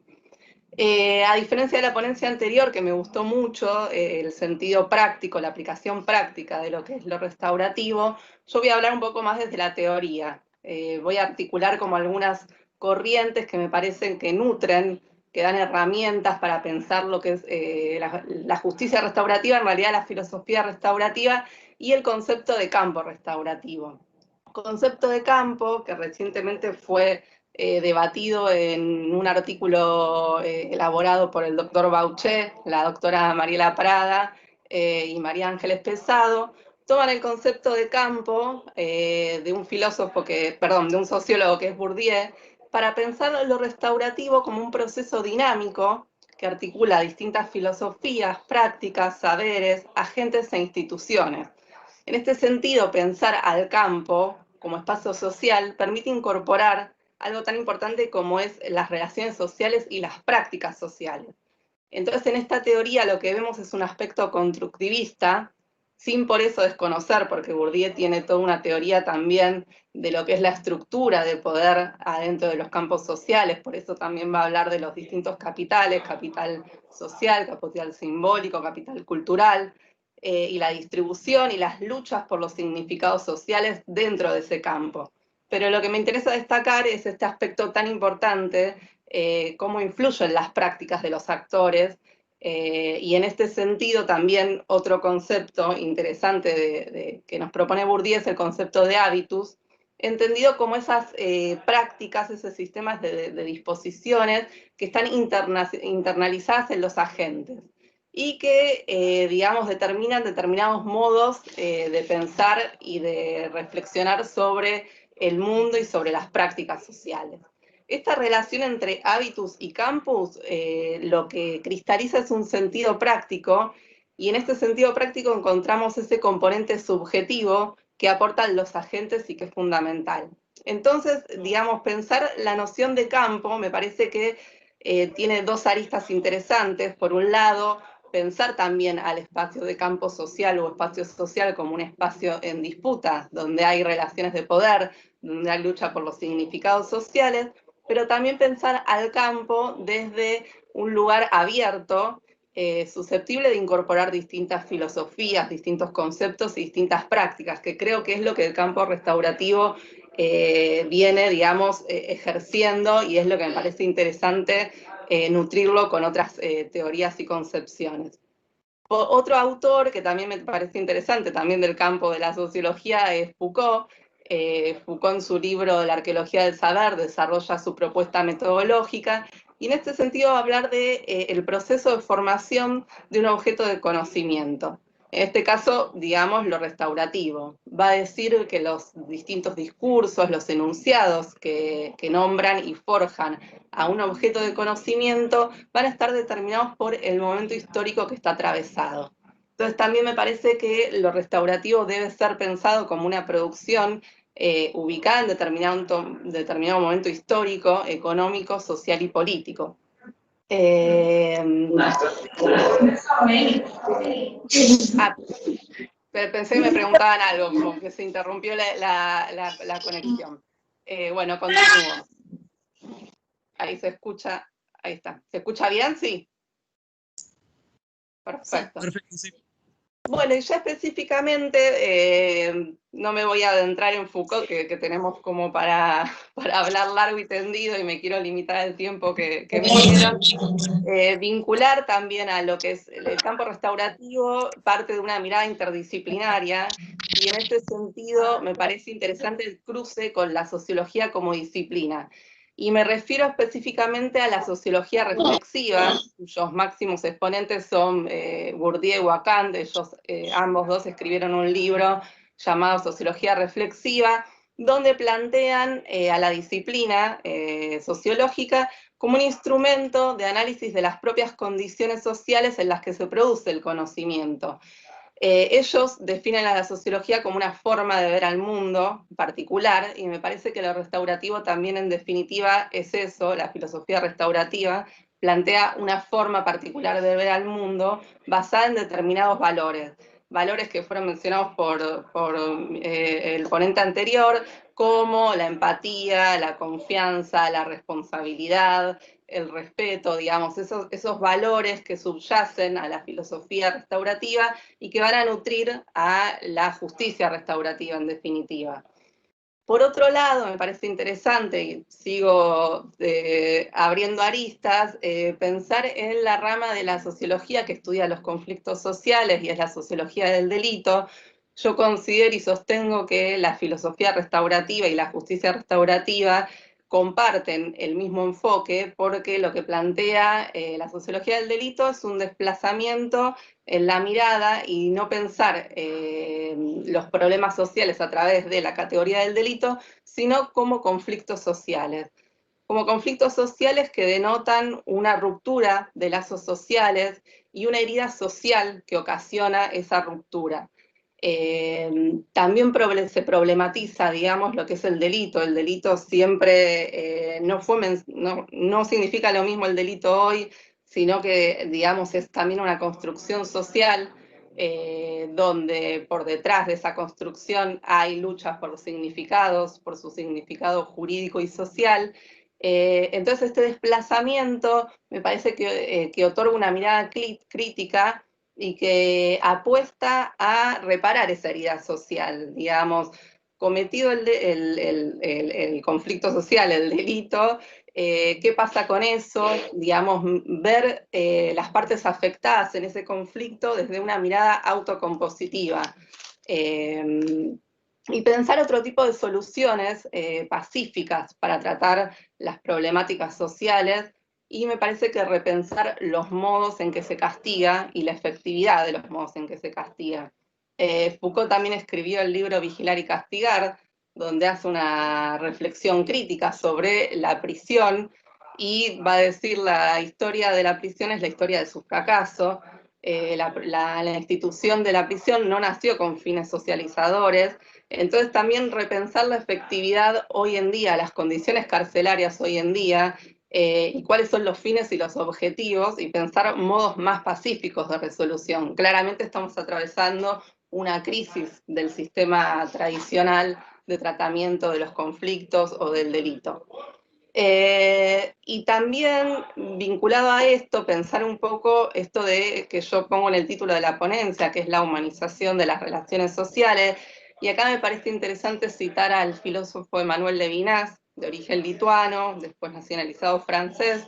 A diferencia de la ponencia anterior, que me gustó mucho, el sentido práctico, la aplicación práctica de lo que es lo restaurativo, yo voy a hablar un poco más desde la teoría. Voy a articular como algunas corrientes que me parecen que nutren, que dan herramientas para pensar lo que es la justicia restaurativa, en realidad la filosofía restaurativa y el concepto de campo restaurativo. Concepto de campo que recientemente fue debatido en un artículo elaborado por el doctor Bauché, la doctora Mariela Prada y María Ángeles Pesado, toman el concepto de campo de un sociólogo que es Bourdieu, para pensar lo restaurativo como un proceso dinámico que articula distintas filosofías, prácticas, saberes, agentes e instituciones. En este sentido, pensar al campo como espacio social permite incorporar algo tan importante como es las relaciones sociales y las prácticas sociales. Entonces, en esta teoría lo que vemos es un aspecto constructivista, sin por eso desconocer, porque Bourdieu tiene toda una teoría también de lo que es la estructura de poder adentro de los campos sociales, por eso también va a hablar de los distintos capitales, capital social, capital simbólico, capital cultural, y la distribución y las luchas por los significados sociales dentro de ese campo. Pero lo que me interesa destacar es este aspecto tan importante, cómo influyen las prácticas de los actores, y en este sentido también otro concepto interesante que nos propone Bourdieu es el concepto de hábitus, entendido como esas prácticas, esos sistemas de disposiciones que están internalizadas en los agentes y que, digamos, determinan determinados modos de pensar y de reflexionar sobre el mundo y sobre las prácticas sociales. Esta relación entre hábitus y campus lo que cristaliza es un sentido práctico, y en este sentido práctico encontramos ese componente subjetivo que aportan los agentes y que es fundamental. Entonces, digamos, pensar la noción de campo me parece que tiene dos aristas interesantes. Por un lado, pensar también al espacio de campo social o espacio social como un espacio en disputa, donde hay relaciones de poder, donde hay lucha por los significados sociales, pero también pensar al campo desde un lugar abierto, susceptible de incorporar distintas filosofías, distintos conceptos y distintas prácticas, que creo que es lo que el campo restaurativo viene, digamos, ejerciendo, y es lo que me parece interesante nutrirlo con otras teorías y concepciones. Otro autor que también me parece interesante, también del campo de la sociología, es Foucault. Foucault, en su libro La arqueología del saber, desarrolla su propuesta metodológica, y en este sentido va a hablar de el proceso de formación de un objeto de conocimiento. En este caso, digamos, lo restaurativo. Va a decir que los distintos discursos, los enunciados que nombran y forjan a un objeto de conocimiento van a estar determinados por el momento histórico que está atravesado. Entonces también me parece que lo restaurativo debe ser pensado como una producción ubicada en determinado momento histórico, económico, social y político. Pensé que me preguntaban algo, como que se interrumpió la conexión. Bueno, continúo. Ahí se escucha, ahí está. ¿Se escucha bien? Sí. Perfecto. Sí, perfecto, sí. Bueno, y ya específicamente, no me voy a adentrar en Foucault, que tenemos como para hablar largo y tendido, y me quiero limitar al tiempo que me dieron. Vincular también a lo que es el campo restaurativo, parte de una mirada interdisciplinaria, y en este sentido me parece interesante el cruce con la sociología como disciplina. Y me refiero específicamente a la sociología reflexiva, cuyos máximos exponentes son Bourdieu y Kant. Ellos ambos dos escribieron un libro llamado Sociología Reflexiva, donde plantean a la disciplina sociológica como un instrumento de análisis de las propias condiciones sociales en las que se produce el conocimiento. Ellos definen a la sociología como una forma de ver al mundo particular, y me parece que lo restaurativo también en definitiva es eso. La filosofía restaurativa plantea una forma particular de ver al mundo basada en determinados valores. Valores que fueron mencionados por el ponente anterior, como la empatía, la confianza, la responsabilidad, el respeto, digamos, esos valores que subyacen a la filosofía restaurativa y que van a nutrir a la justicia restaurativa, en definitiva. Por otro lado, me parece interesante, y sigo abriendo aristas, pensar en la rama de la sociología que estudia los conflictos sociales, y es la sociología del delito. Yo considero y sostengo que la filosofía restaurativa y la justicia restaurativa comparten el mismo enfoque, porque lo que plantea la sociología del delito es un desplazamiento en la mirada y no pensar los problemas sociales a través de la categoría del delito, sino como conflictos sociales. Como conflictos sociales que denotan una ruptura de lazos sociales y una herida social que ocasiona esa ruptura. También se problematiza, digamos, lo que es el delito. El delito siempre no significa lo mismo el delito hoy, sino que, digamos, es también una construcción social, donde por detrás de esa construcción hay luchas por los significados, por su significado jurídico y social. Entonces este desplazamiento me parece que otorga una mirada crítica y que apuesta a reparar esa herida social, digamos, cometido el conflicto social, el delito. ¿Qué pasa con eso? Digamos, ver las partes afectadas en ese conflicto desde una mirada autocompositiva. Y pensar otro tipo de soluciones pacíficas para tratar las problemáticas sociales, y me parece que repensar los modos en que se castiga y la efectividad de los modos en que se castiga. Foucault también escribió el libro Vigilar y Castigar, donde hace una reflexión crítica sobre la prisión, y va a decir la historia de la prisión es la historia de su fracaso. La institución de la prisión no nació con fines socializadores. Entonces también repensar la efectividad hoy en día, las condiciones carcelarias hoy en día, y cuáles son los fines y los objetivos, y pensar modos más pacíficos de resolución. Claramente estamos atravesando una crisis del sistema tradicional de tratamiento de los conflictos o del delito. Y también, vinculado a esto, pensar un poco esto de que yo pongo en el título de la ponencia, que es la humanización de las relaciones sociales. Y acá me parece interesante citar al filósofo Emmanuel Levinas, de origen lituano, después nacionalizado francés,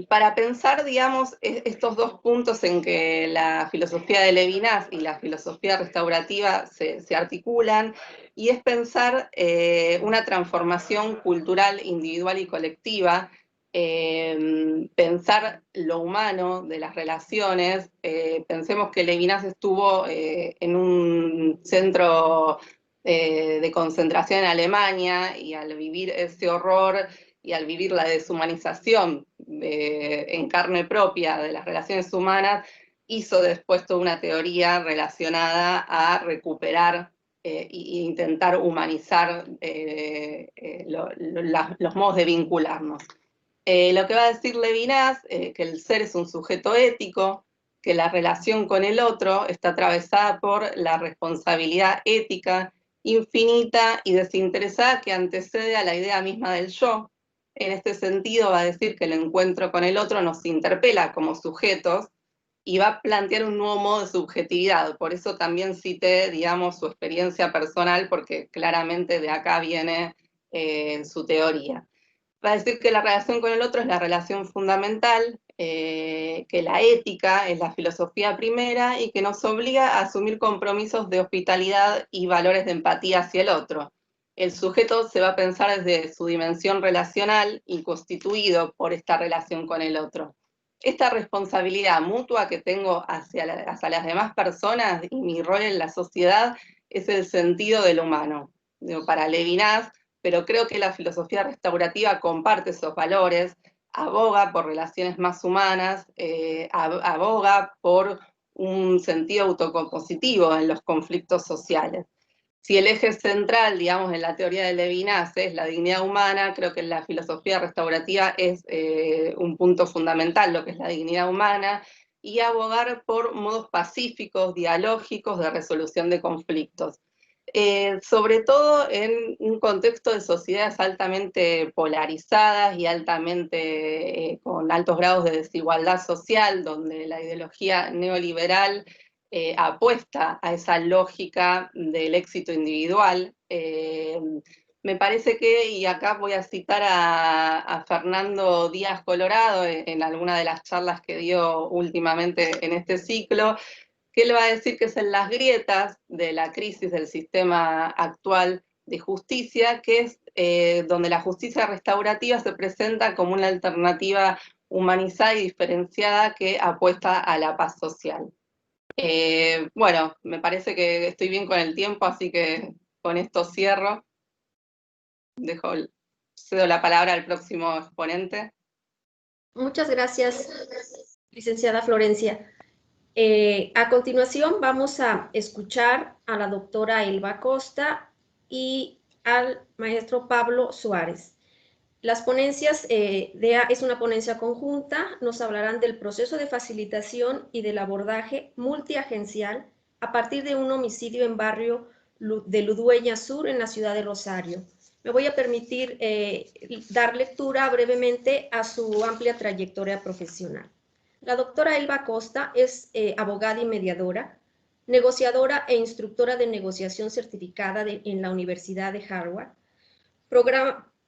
para pensar, digamos, estos dos puntos en que la filosofía de Levinas y la filosofía restaurativa se articulan, y es pensar una transformación cultural individual y colectiva, pensar lo humano de las relaciones. Pensemos que Levinas estuvo en un centro de concentración en Alemania, y al vivir ese horror y al vivir la deshumanización en carne propia de las relaciones humanas, hizo después toda una teoría relacionada a recuperar e intentar humanizar los modos de vincularnos. Lo que va a decir Levinas, que el ser es un sujeto ético, que la relación con el otro está atravesada por la responsabilidad ética infinita y desinteresada que antecede a la idea misma del yo. En este sentido va a decir que el encuentro con el otro nos interpela como sujetos y va a plantear un nuevo modo de subjetividad. Por eso también cité, digamos, su experiencia personal, porque claramente de acá viene su teoría. Va a decir que la relación con el otro es la relación fundamental, que la ética es la filosofía primera y que nos obliga a asumir compromisos de hospitalidad y valores de empatía hacia el otro. El sujeto se va a pensar desde su dimensión relacional y constituido por esta relación con el otro. Esta responsabilidad mutua que tengo hacia las demás personas y mi rol en la sociedad es el sentido del humano. Para Levinas, pero creo que la filosofía restaurativa comparte esos valores, aboga por relaciones más humanas, aboga por un sentido autocompositivo en los conflictos sociales. Si el eje central, digamos, en la teoría de Levinas es la dignidad humana, creo que en la filosofía restaurativa es un punto fundamental lo que es la dignidad humana, y abogar por modos pacíficos, dialógicos de resolución de conflictos. Sobre todo en un contexto de sociedades altamente polarizadas y altamente con altos grados de desigualdad social, donde la ideología neoliberal apuesta a esa lógica del éxito individual. Me parece que, y acá voy a citar a Fernando Díaz Colorado en alguna de las charlas que dio últimamente en este ciclo, que él va a decir que es en las grietas de la crisis del sistema actual de justicia, que es donde la justicia restaurativa se presenta como una alternativa humanizada y diferenciada que apuesta a la paz social. Bueno, me parece que estoy bien con el tiempo, así que con esto cierro. Cedo la palabra al próximo exponente. Muchas gracias, licenciada Florencia. A continuación vamos a escuchar a la doctora Elba Costa y al maestro Pablo Suárez. Las ponencias es una ponencia conjunta, nos hablarán del proceso de facilitación y del abordaje multiagencial a partir de un homicidio en barrio de Ludueña Sur en la ciudad de Rosario. Me voy a permitir dar lectura brevemente a su amplia trayectoria profesional. La doctora Elba Costa es abogada y mediadora, negociadora e instructora de negociación certificada en la Universidad de Harvard,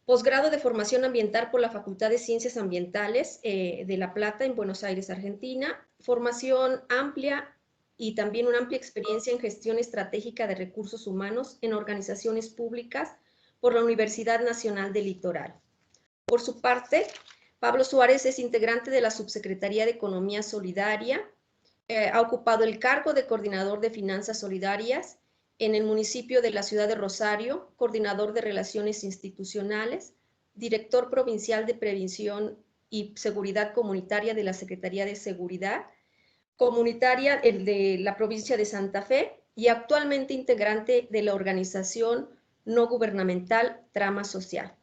posgrado de formación ambiental por la Facultad de Ciencias Ambientales de La Plata en Buenos Aires, Argentina, formación amplia y también una amplia experiencia en gestión estratégica de recursos humanos en organizaciones públicas por la Universidad Nacional del Litoral. Por su parte, Pablo Suárez es integrante de la Subsecretaría de Economía Solidaria, ha ocupado el cargo de coordinador de finanzas solidarias en el municipio de la ciudad de Rosario, coordinador de relaciones institucionales, director provincial de prevención y seguridad comunitaria de la Secretaría de Seguridad Comunitaria de la provincia de Santa Fe y actualmente integrante de la organización no gubernamental Trama Social.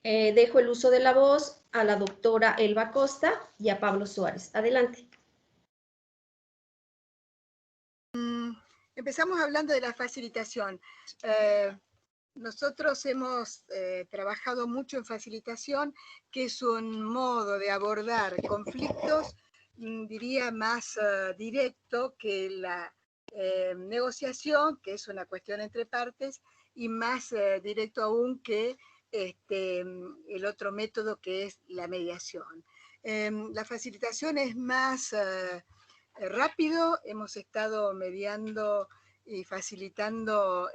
Dejo el uso de la voz a la doctora Elba Costa y a Pablo Suárez. Adelante. Empezamos hablando de la facilitación. Nosotros hemos trabajado mucho en facilitación, que es un modo de abordar conflictos, diría, más directo que la negociación, que es una cuestión entre partes, y más directo aún que el otro método, que es la mediación. La facilitación es más rápido, hemos estado mediando y facilitando.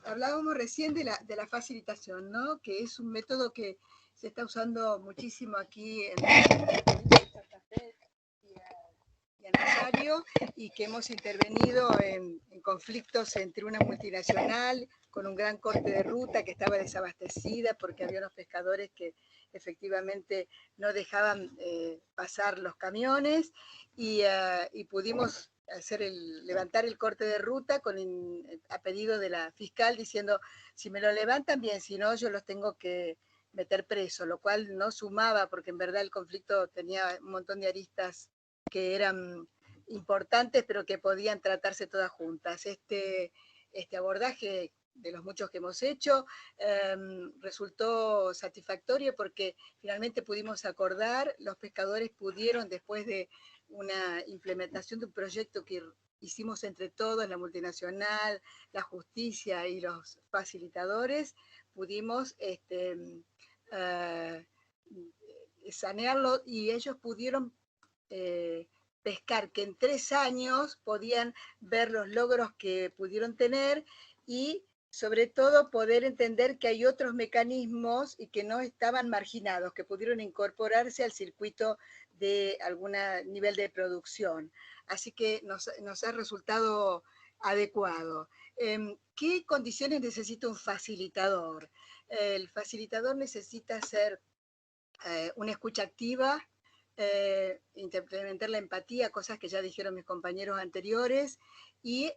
Hablábamos recién de la facilitación, ¿no? Que es un método que se está usando muchísimo aquí en Santa Fe y en Rosario, y que hemos intervenido en conflictos entre una multinacional con un gran corte de ruta que estaba desabastecida porque había unos pescadores que efectivamente no dejaban pasar los camiones, y pudimos levantar el corte de ruta a pedido de la fiscal, diciendo: si me lo levantan bien, si no yo los tengo que meter preso, lo cual no sumaba, porque en verdad el conflicto tenía un montón de aristas que eran importantes, pero que podían tratarse todas juntas. Este abordaje de los muchos que hemos hecho, resultó satisfactorio porque finalmente pudimos acordar, los pescadores pudieron, después de una implementación de un proyecto que hicimos entre todos, la multinacional, la justicia y los facilitadores, pudimos sanearlo y ellos pudieron pescar, que en 3 años podían ver los logros que pudieron tener y sobre todo poder entender que hay otros mecanismos y que no estaban marginados, que pudieron incorporarse al circuito de algún nivel de producción. Así que nos ha resultado adecuado. ¿Qué condiciones necesita un facilitador? El facilitador necesita ser una escucha activa, implementar la empatía, cosas que ya dijeron mis compañeros anteriores, y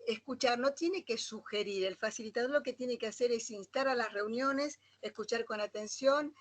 escuchar, no tiene que sugerir, el facilitador lo que tiene que hacer es instar a las reuniones, escuchar con atención,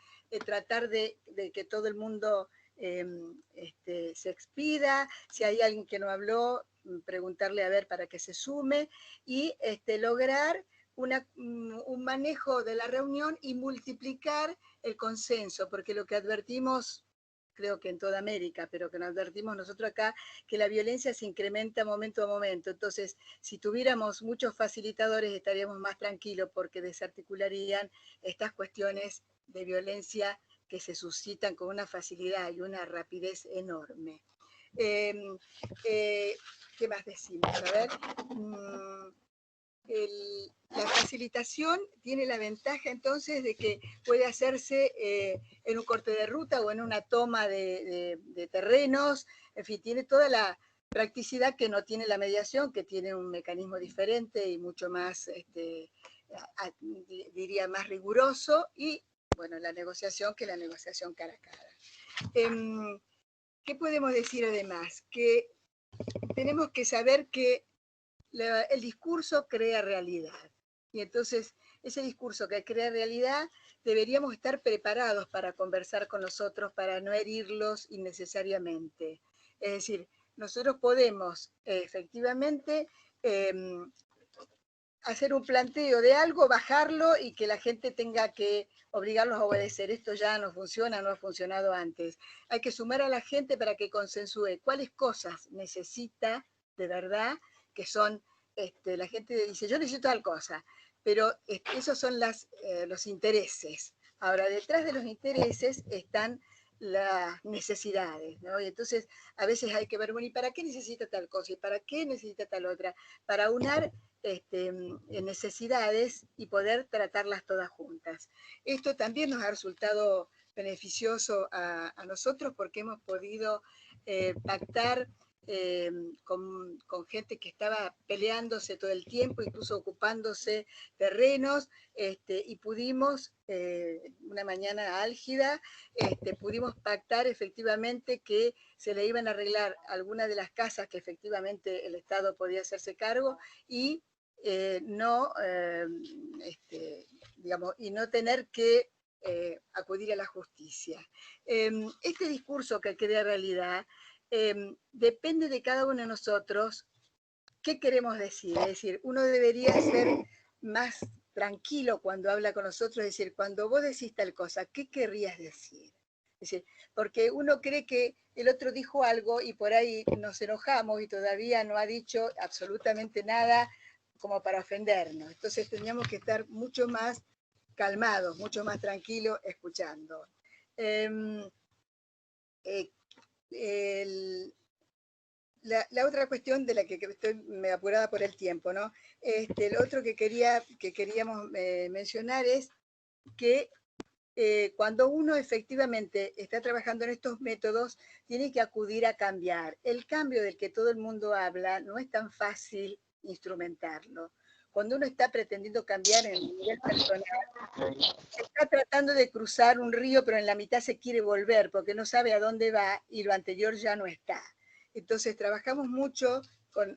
tratar de que todo el mundo se expida, si hay alguien que no habló, preguntarle a ver para que se sume, y lograr un manejo de la reunión y multiplicar el consenso, porque lo que advertimos, creo que en toda América, pero que nos advertimos nosotros acá, que la violencia se incrementa momento a momento. Entonces, si tuviéramos muchos facilitadores, estaríamos más tranquilos porque desarticularían estas cuestiones de violencia que se suscitan con una facilidad y una rapidez enorme. ¿Qué más decimos? A ver, la facilitación tiene la ventaja entonces de que puede hacerse en un corte de ruta o en una toma de terrenos, en fin, tiene toda la practicidad que no tiene la mediación, que tiene un mecanismo diferente y mucho más, diría, más riguroso, y bueno, la negociación que la negociación cara a cara. ¿Qué podemos decir además? Que tenemos que saber que el discurso crea realidad. Y entonces, ese discurso que crea realidad, deberíamos estar preparados para conversar con los otros, para no herirlos innecesariamente. Es decir, nosotros podemos efectivamente hacer un planteo de algo, bajarlo y que la gente tenga que obligarlos a obedecer. Esto ya no funciona, no ha funcionado antes. Hay que sumar a la gente para que consensúe cuáles cosas necesita de verdad, que son, la gente dice, yo necesito tal cosa, pero esos son los intereses. Ahora, detrás de los intereses están las necesidades, ¿no? Y entonces a veces hay que ver, bueno, ¿y para qué necesita tal cosa? ¿Y para qué necesita tal otra? Para unar necesidades y poder tratarlas todas juntas. Esto también nos ha resultado beneficioso a nosotros porque hemos podido pactar con gente que estaba peleándose todo el tiempo, incluso ocupándose terrenos, y pudimos, una mañana álgida, pudimos pactar efectivamente que se le iban a arreglar algunas de las casas que efectivamente el Estado podía hacerse cargo y digamos, y no tener que acudir a la justicia. Este discurso que crea realidad depende de cada uno de nosotros qué queremos decir. Es decir, uno debería ser más tranquilo cuando habla con nosotros, es decir, cuando vos decís tal cosa, ¿qué querrías decir? Es decir, porque uno cree que el otro dijo algo y por ahí nos enojamos y todavía no ha dicho absolutamente nada como para ofendernos. Entonces tendríamos que estar mucho más calmados, mucho más tranquilos, escuchando. La otra cuestión de la que estoy me apurada por el tiempo, ¿no? Lo otro que queríamos mencionar es que cuando uno efectivamente está trabajando en estos métodos, tiene que acudir a cambiar. El cambio del que todo el mundo habla no es tan fácil instrumentarlo. Cuando uno está pretendiendo cambiar en el nivel personal, está tratando de cruzar un río, pero en la mitad se quiere volver porque no sabe a dónde va y lo anterior ya no está. Entonces trabajamos mucho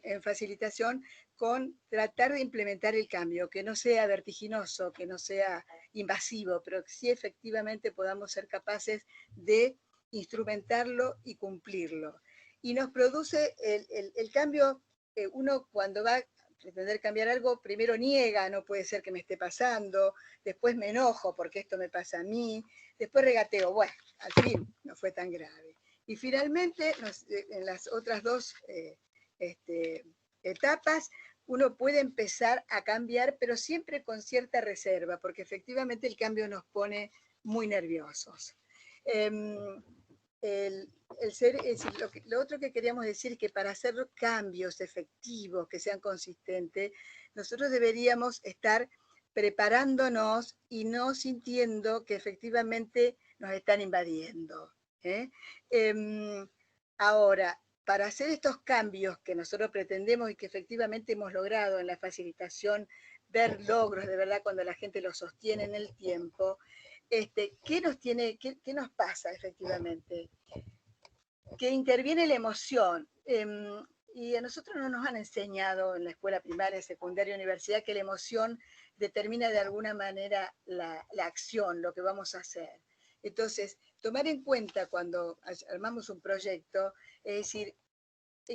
en facilitación con tratar de implementar el cambio, que no sea vertiginoso, que no sea invasivo, pero que sí efectivamente podamos ser capaces de instrumentarlo y cumplirlo. Y nos produce el cambio, uno cuando va a pretender cambiar algo, primero niega, no puede ser que me esté pasando, después me enojo porque esto me pasa a mí, después regateo, bueno, al fin no fue tan grave. Y finalmente, en las otras dos etapas, uno puede empezar a cambiar, pero siempre con cierta reserva, porque efectivamente el cambio nos pone muy nerviosos. Lo otro que queríamos decir es que para hacer cambios efectivos, que sean consistentes, nosotros deberíamos estar preparándonos y no sintiendo que efectivamente nos están invadiendo. Ahora, para hacer estos cambios que nosotros pretendemos y que efectivamente hemos logrado en la facilitación, ver logros de verdad cuando la gente los sostiene en el tiempo, ¿qué nos pasa efectivamente? Que interviene la emoción. Y a nosotros no nos han enseñado en la escuela primaria, secundaria, universidad, que la emoción determina de alguna manera la acción, lo que vamos a hacer. Entonces, tomar en cuenta cuando armamos un proyecto, es decir,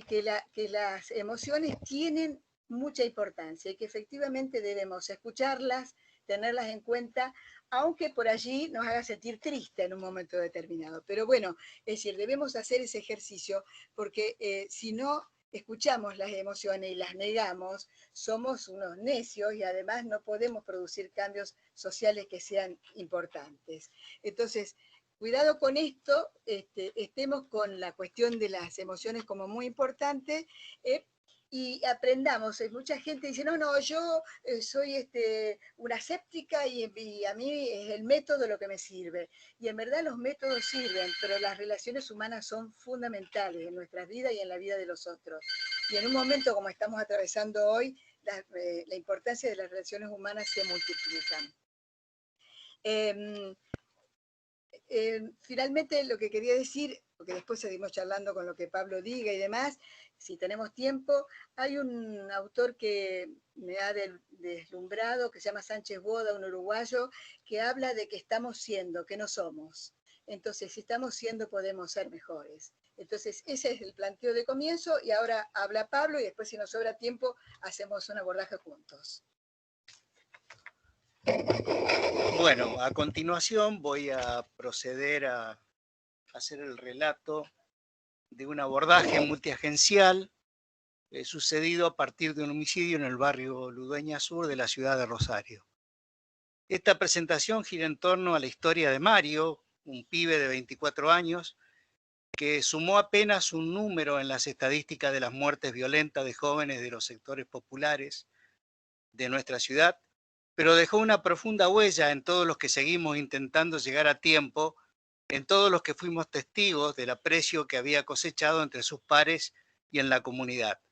que las emociones tienen mucha importancia y que efectivamente debemos escucharlas, tenerlas en cuenta, aunque por allí nos haga sentir triste en un momento determinado. Pero bueno, es decir, debemos hacer ese ejercicio porque si no escuchamos las emociones y las negamos, somos unos necios y además no podemos producir cambios sociales que sean importantes. Entonces, cuidado con esto, estemos con la cuestión de las emociones como muy importante, y aprendamos. Mucha gente dice, no, yo soy una escéptica y a mí es el método lo que me sirve. Y en verdad los métodos sirven, pero las relaciones humanas son fundamentales en nuestras vidas y en la vida de los otros. Y en un momento como estamos atravesando hoy, la importancia de las relaciones humanas se multiplican. Finalmente lo que quería decir, porque después seguimos charlando con lo que Pablo diga y demás, si tenemos tiempo, hay un autor que me ha deslumbrado, que se llama Sánchez Boda, un uruguayo, que habla de que estamos siendo, que no somos. Entonces, si estamos siendo, podemos ser mejores. Entonces, ese es el planteo de comienzo, y ahora habla Pablo, y después, si nos sobra tiempo, hacemos un abordaje juntos. Bueno, a continuación voy a proceder a hacer el relato de un abordaje multiagencial sucedido a partir de un homicidio en el barrio Ludueña Sur de la ciudad de Rosario. Esta presentación gira en torno a la historia de Mario, un pibe de 24 años que sumó apenas un número en las estadísticas de las muertes violentas de jóvenes de los sectores populares de nuestra ciudad, pero dejó una profunda huella en todos los que seguimos intentando llegar a tiempo, en todos los que fuimos testigos del aprecio que había cosechado entre sus pares y en la comunidad.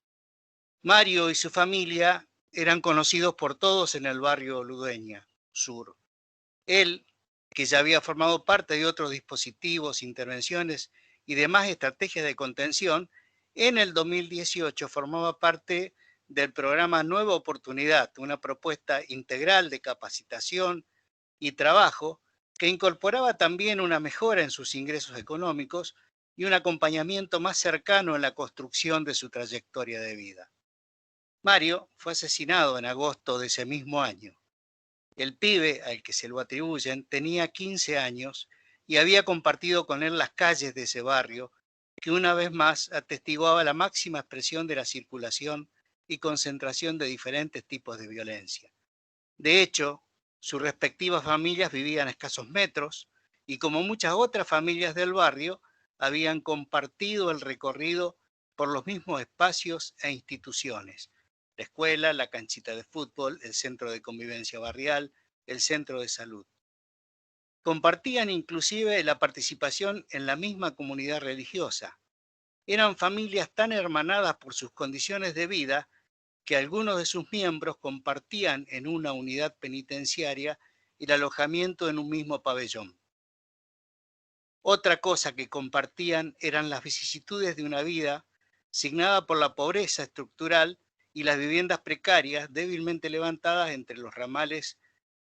Mario y su familia eran conocidos por todos en el barrio Ludueña Sur. Él, que ya había formado parte de otros dispositivos, intervenciones y demás estrategias de contención, en el 2018 formaba parte del programa Nueva Oportunidad, una propuesta integral de capacitación y trabajo que incorporaba también una mejora en sus ingresos económicos y un acompañamiento más cercano en la construcción de su trayectoria de vida. Mario fue asesinado en agosto de ese mismo año. El pibe, al que se lo atribuyen, tenía 15 años y había compartido con él las calles de ese barrio, que una vez más atestiguaba la máxima expresión de la circulación y concentración de diferentes tipos de violencia. De hecho, sus respectivas familias vivían a escasos metros y, como muchas otras familias del barrio, habían compartido el recorrido por los mismos espacios e instituciones: la escuela, la canchita de fútbol, el centro de convivencia barrial, el centro de salud. Compartían inclusive la participación en la misma comunidad religiosa. Eran familias tan hermanadas por sus condiciones de vida que algunos de sus miembros compartían en una unidad penitenciaria el alojamiento en un mismo pabellón. Otra cosa que compartían eran las vicisitudes de una vida signada por la pobreza estructural y las viviendas precarias débilmente levantadas entre los ramales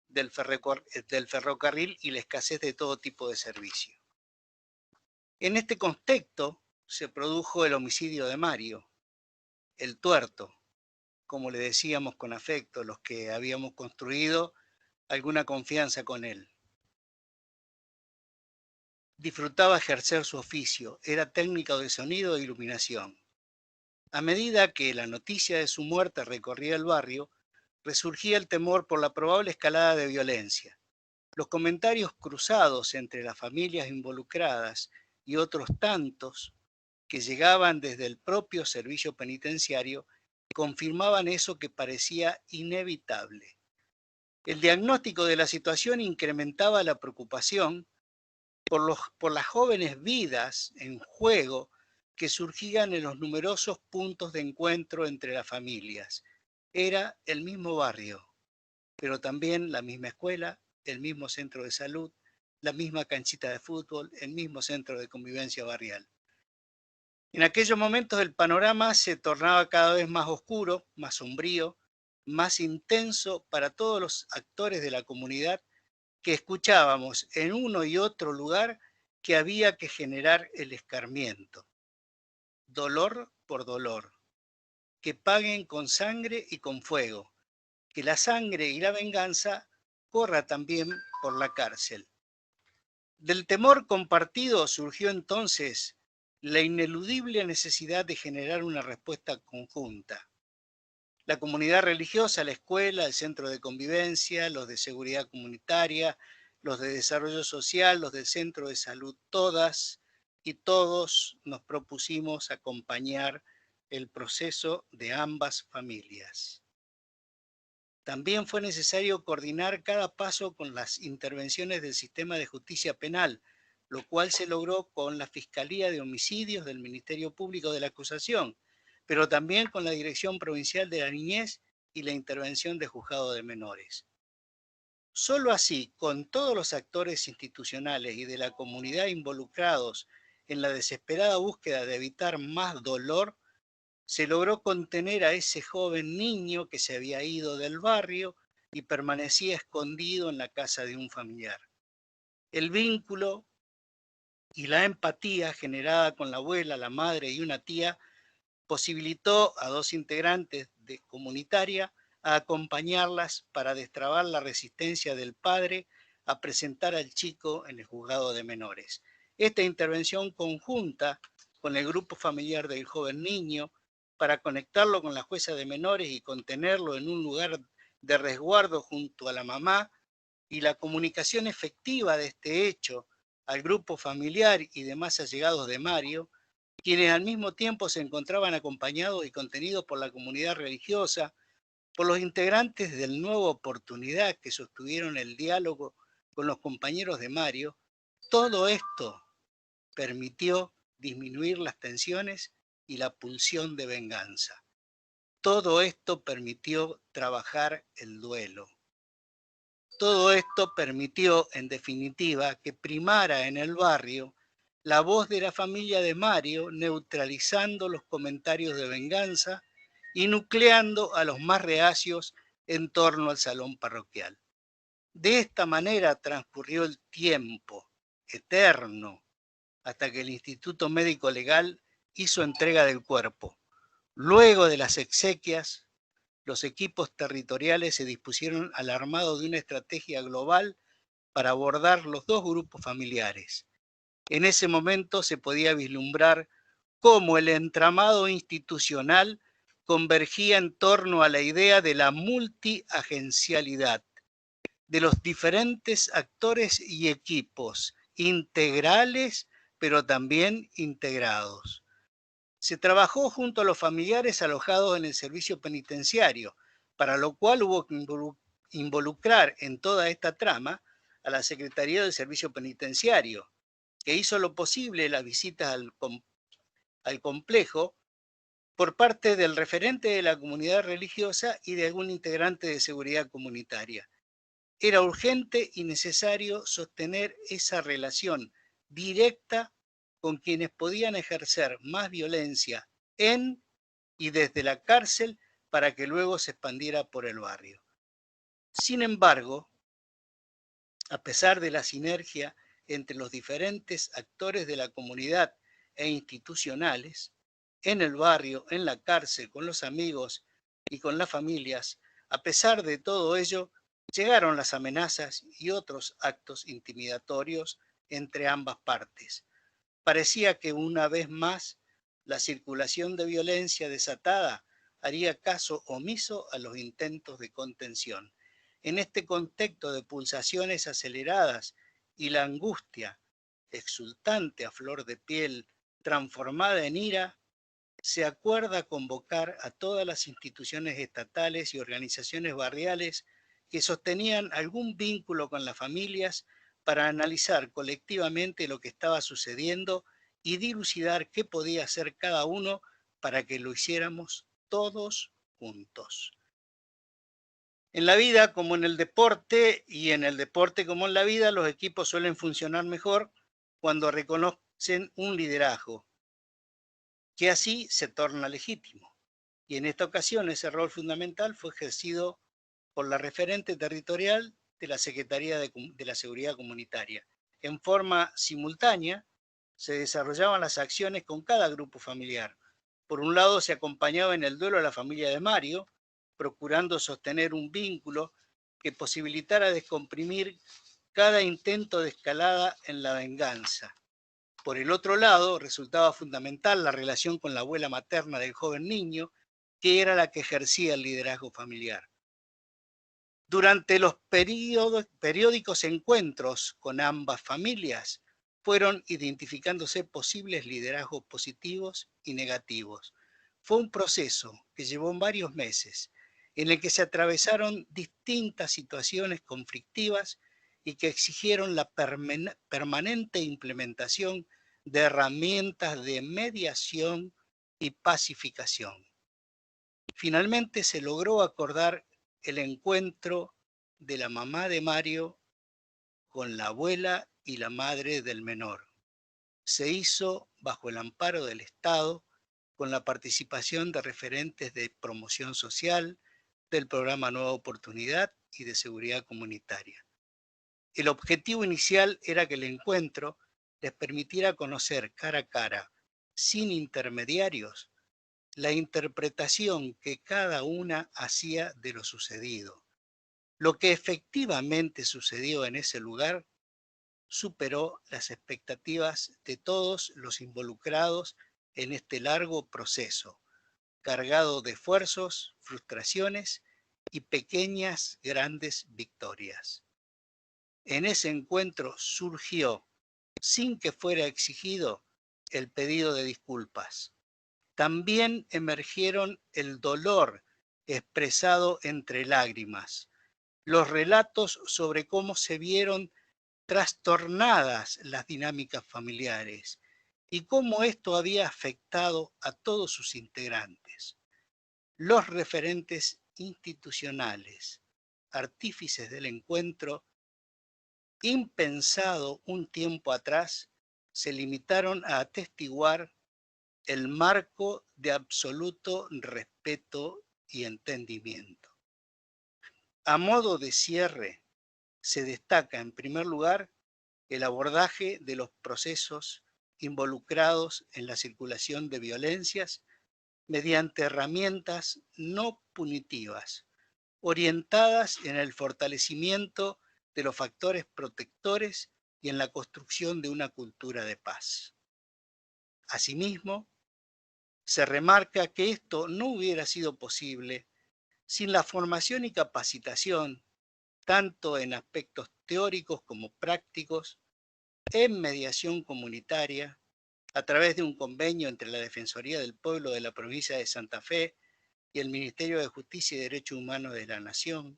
del ferrocarril y la escasez de todo tipo de servicio. En este contexto se produjo el homicidio de Mario, el tuerto, como le decíamos con afecto los que habíamos construido alguna confianza con él. Disfrutaba ejercer su oficio, era técnico de sonido e iluminación. A medida que la noticia de su muerte recorría el barrio, resurgía el temor por la probable escalada de violencia. Los comentarios cruzados entre las familias involucradas y otros tantos que llegaban desde el propio servicio penitenciario confirmaban eso que parecía inevitable. El diagnóstico de la situación incrementaba la preocupación por las jóvenes vidas en juego que surgían en los numerosos puntos de encuentro entre las familias. Era el mismo barrio, pero también la misma escuela, el mismo centro de salud, la misma canchita de fútbol, el mismo centro de convivencia barrial. En aquellos momentos el panorama se tornaba cada vez más oscuro, más sombrío, más intenso para todos los actores de la comunidad que escuchábamos en uno y otro lugar que había que generar el escarmiento. Dolor por dolor. Que paguen con sangre y con fuego. Que la sangre y la venganza corra también por la cárcel. Del temor compartido surgió entonces la ineludible necesidad de generar una respuesta conjunta. La comunidad religiosa, la escuela, el centro de convivencia, los de seguridad comunitaria, los de desarrollo social, los del centro de salud, todas y todos nos propusimos acompañar el proceso de ambas familias. También fue necesario coordinar cada paso con las intervenciones del sistema de justicia penal, lo cual se logró con la Fiscalía de Homicidios del Ministerio Público de la Acusación, pero también con la Dirección Provincial de la Niñez y la intervención de Juzgado de Menores. Solo así, con todos los actores institucionales y de la comunidad involucrados en la desesperada búsqueda de evitar más dolor, se logró contener a ese joven niño que se había ido del barrio y permanecía escondido en la casa de un familiar. El vínculo y la empatía generada con la abuela, la madre y una tía posibilitó a dos integrantes de comunitaria a acompañarlas para destrabar la resistencia del padre a presentar al chico en el juzgado de menores. Esta intervención conjunta con el grupo familiar del joven niño para conectarlo con la jueza de menores y contenerlo en un lugar de resguardo junto a la mamá, y la comunicación efectiva de este hecho al grupo familiar y demás allegados de Mario, quienes al mismo tiempo se encontraban acompañados y contenidos por la comunidad religiosa, por los integrantes del Nueva Oportunidad que sostuvieron el diálogo con los compañeros de Mario. Todo esto permitió disminuir las tensiones y la pulsión de venganza. Todo esto permitió trabajar el duelo. Todo esto permitió, en definitiva, que primara en el barrio la voz de la familia de Mario, neutralizando los comentarios de venganza y nucleando a los más reacios en torno al salón parroquial. De esta manera transcurrió el tiempo eterno hasta que el Instituto Médico Legal hizo entrega del cuerpo. Luego de las exequias, los equipos territoriales se dispusieron al armado de una estrategia global para abordar los dos grupos familiares. En ese momento se podía vislumbrar cómo el entramado institucional convergía en torno a la idea de la multiagencialidad, de los diferentes actores y equipos, integrales pero también integrados. Se trabajó junto a los familiares alojados en el servicio penitenciario, para lo cual hubo que involucrar en toda esta trama a la Secretaría del Servicio Penitenciario, que hizo lo posible las visitas al complejo por parte del referente de la comunidad religiosa y de algún integrante de seguridad comunitaria. Era urgente y necesario sostener esa relación directa con quienes podían ejercer más violencia en y desde la cárcel para que luego se expandiera por el barrio. Sin embargo, a pesar de la sinergia entre los diferentes actores de la comunidad e institucionales, en el barrio, en la cárcel, con los amigos y con las familias, a pesar de todo ello, llegaron las amenazas y otros actos intimidatorios entre ambas partes. Parecía que una vez más la circulación de violencia desatada haría caso omiso a los intentos de contención. En este contexto de pulsaciones aceleradas y la angustia exultante a flor de piel, transformada en ira, se acuerda convocar a todas las instituciones estatales y organizaciones barriales que sostenían algún vínculo con las familias para analizar colectivamente lo que estaba sucediendo y dilucidar qué podía hacer cada uno para que lo hiciéramos todos juntos. En la vida como en el deporte, y en el deporte como en la vida, los equipos suelen funcionar mejor cuando reconocen un liderazgo, que así se torna legítimo. Y en esta ocasión ese rol fundamental fue ejercido por la referente territorial de la Secretaría de la Seguridad Comunitaria. En forma simultánea se desarrollaban las acciones con cada grupo familiar. Por un lado se acompañaba en el duelo a la familia de Mario, procurando sostener un vínculo que posibilitara descomprimir cada intento de escalada en la venganza. Por el otro lado, resultaba fundamental la relación con la abuela materna del joven niño, que era la que ejercía el liderazgo familiar. Durante los periódicos encuentros con ambas familias, fueron identificándose posibles liderazgos positivos y negativos. Fue un proceso que llevó varios meses, en el que se atravesaron distintas situaciones conflictivas y que exigieron la permanente implementación de herramientas de mediación y pacificación. Finalmente se logró acordar el encuentro de la mamá de Mario con la abuela y la madre del menor. Se hizo bajo el amparo del Estado, con la participación de referentes de promoción social, del programa Nueva Oportunidad y de seguridad comunitaria. El objetivo inicial era que el encuentro les permitiera conocer cara a cara, sin intermediarios, la interpretación que cada una hacía de lo sucedido. Lo que efectivamente sucedió en ese lugar superó las expectativas de todos los involucrados en este largo proceso, cargado de esfuerzos, frustraciones y pequeñas grandes victorias. En ese encuentro surgió, sin que fuera exigido, el pedido de disculpas. También emergieron el dolor expresado entre lágrimas, los relatos sobre cómo se vieron trastornadas las dinámicas familiares y cómo esto había afectado a todos sus integrantes. Los referentes institucionales, artífices del encuentro, impensado un tiempo atrás, se limitaron a atestiguar el marco de absoluto respeto y entendimiento. A modo de cierre, se destaca en primer lugar el abordaje de los procesos involucrados en la circulación de violencias mediante herramientas no punitivas, orientadas en el fortalecimiento de los factores protectores y en la construcción de una cultura de paz. Asimismo, se remarca que esto no hubiera sido posible sin la formación y capacitación, tanto en aspectos teóricos como prácticos, en mediación comunitaria, a través de un convenio entre la Defensoría del Pueblo de la provincia de Santa Fe y el Ministerio de Justicia y Derechos Humanos de la Nación,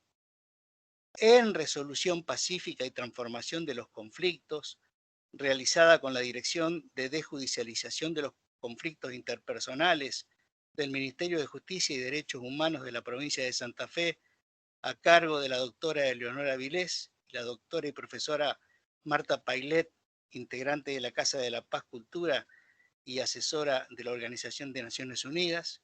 en resolución pacífica y transformación de los conflictos, realizada con la Dirección de Desjudicialización de los Conflictos Interpersonales del Ministerio de Justicia y Derechos Humanos de la provincia de Santa Fe, a cargo de la doctora Eleonora Vilés y la doctora y profesora Marta Pailet, integrante de la Casa de la Paz Cultura y asesora de la Organización de Naciones Unidas,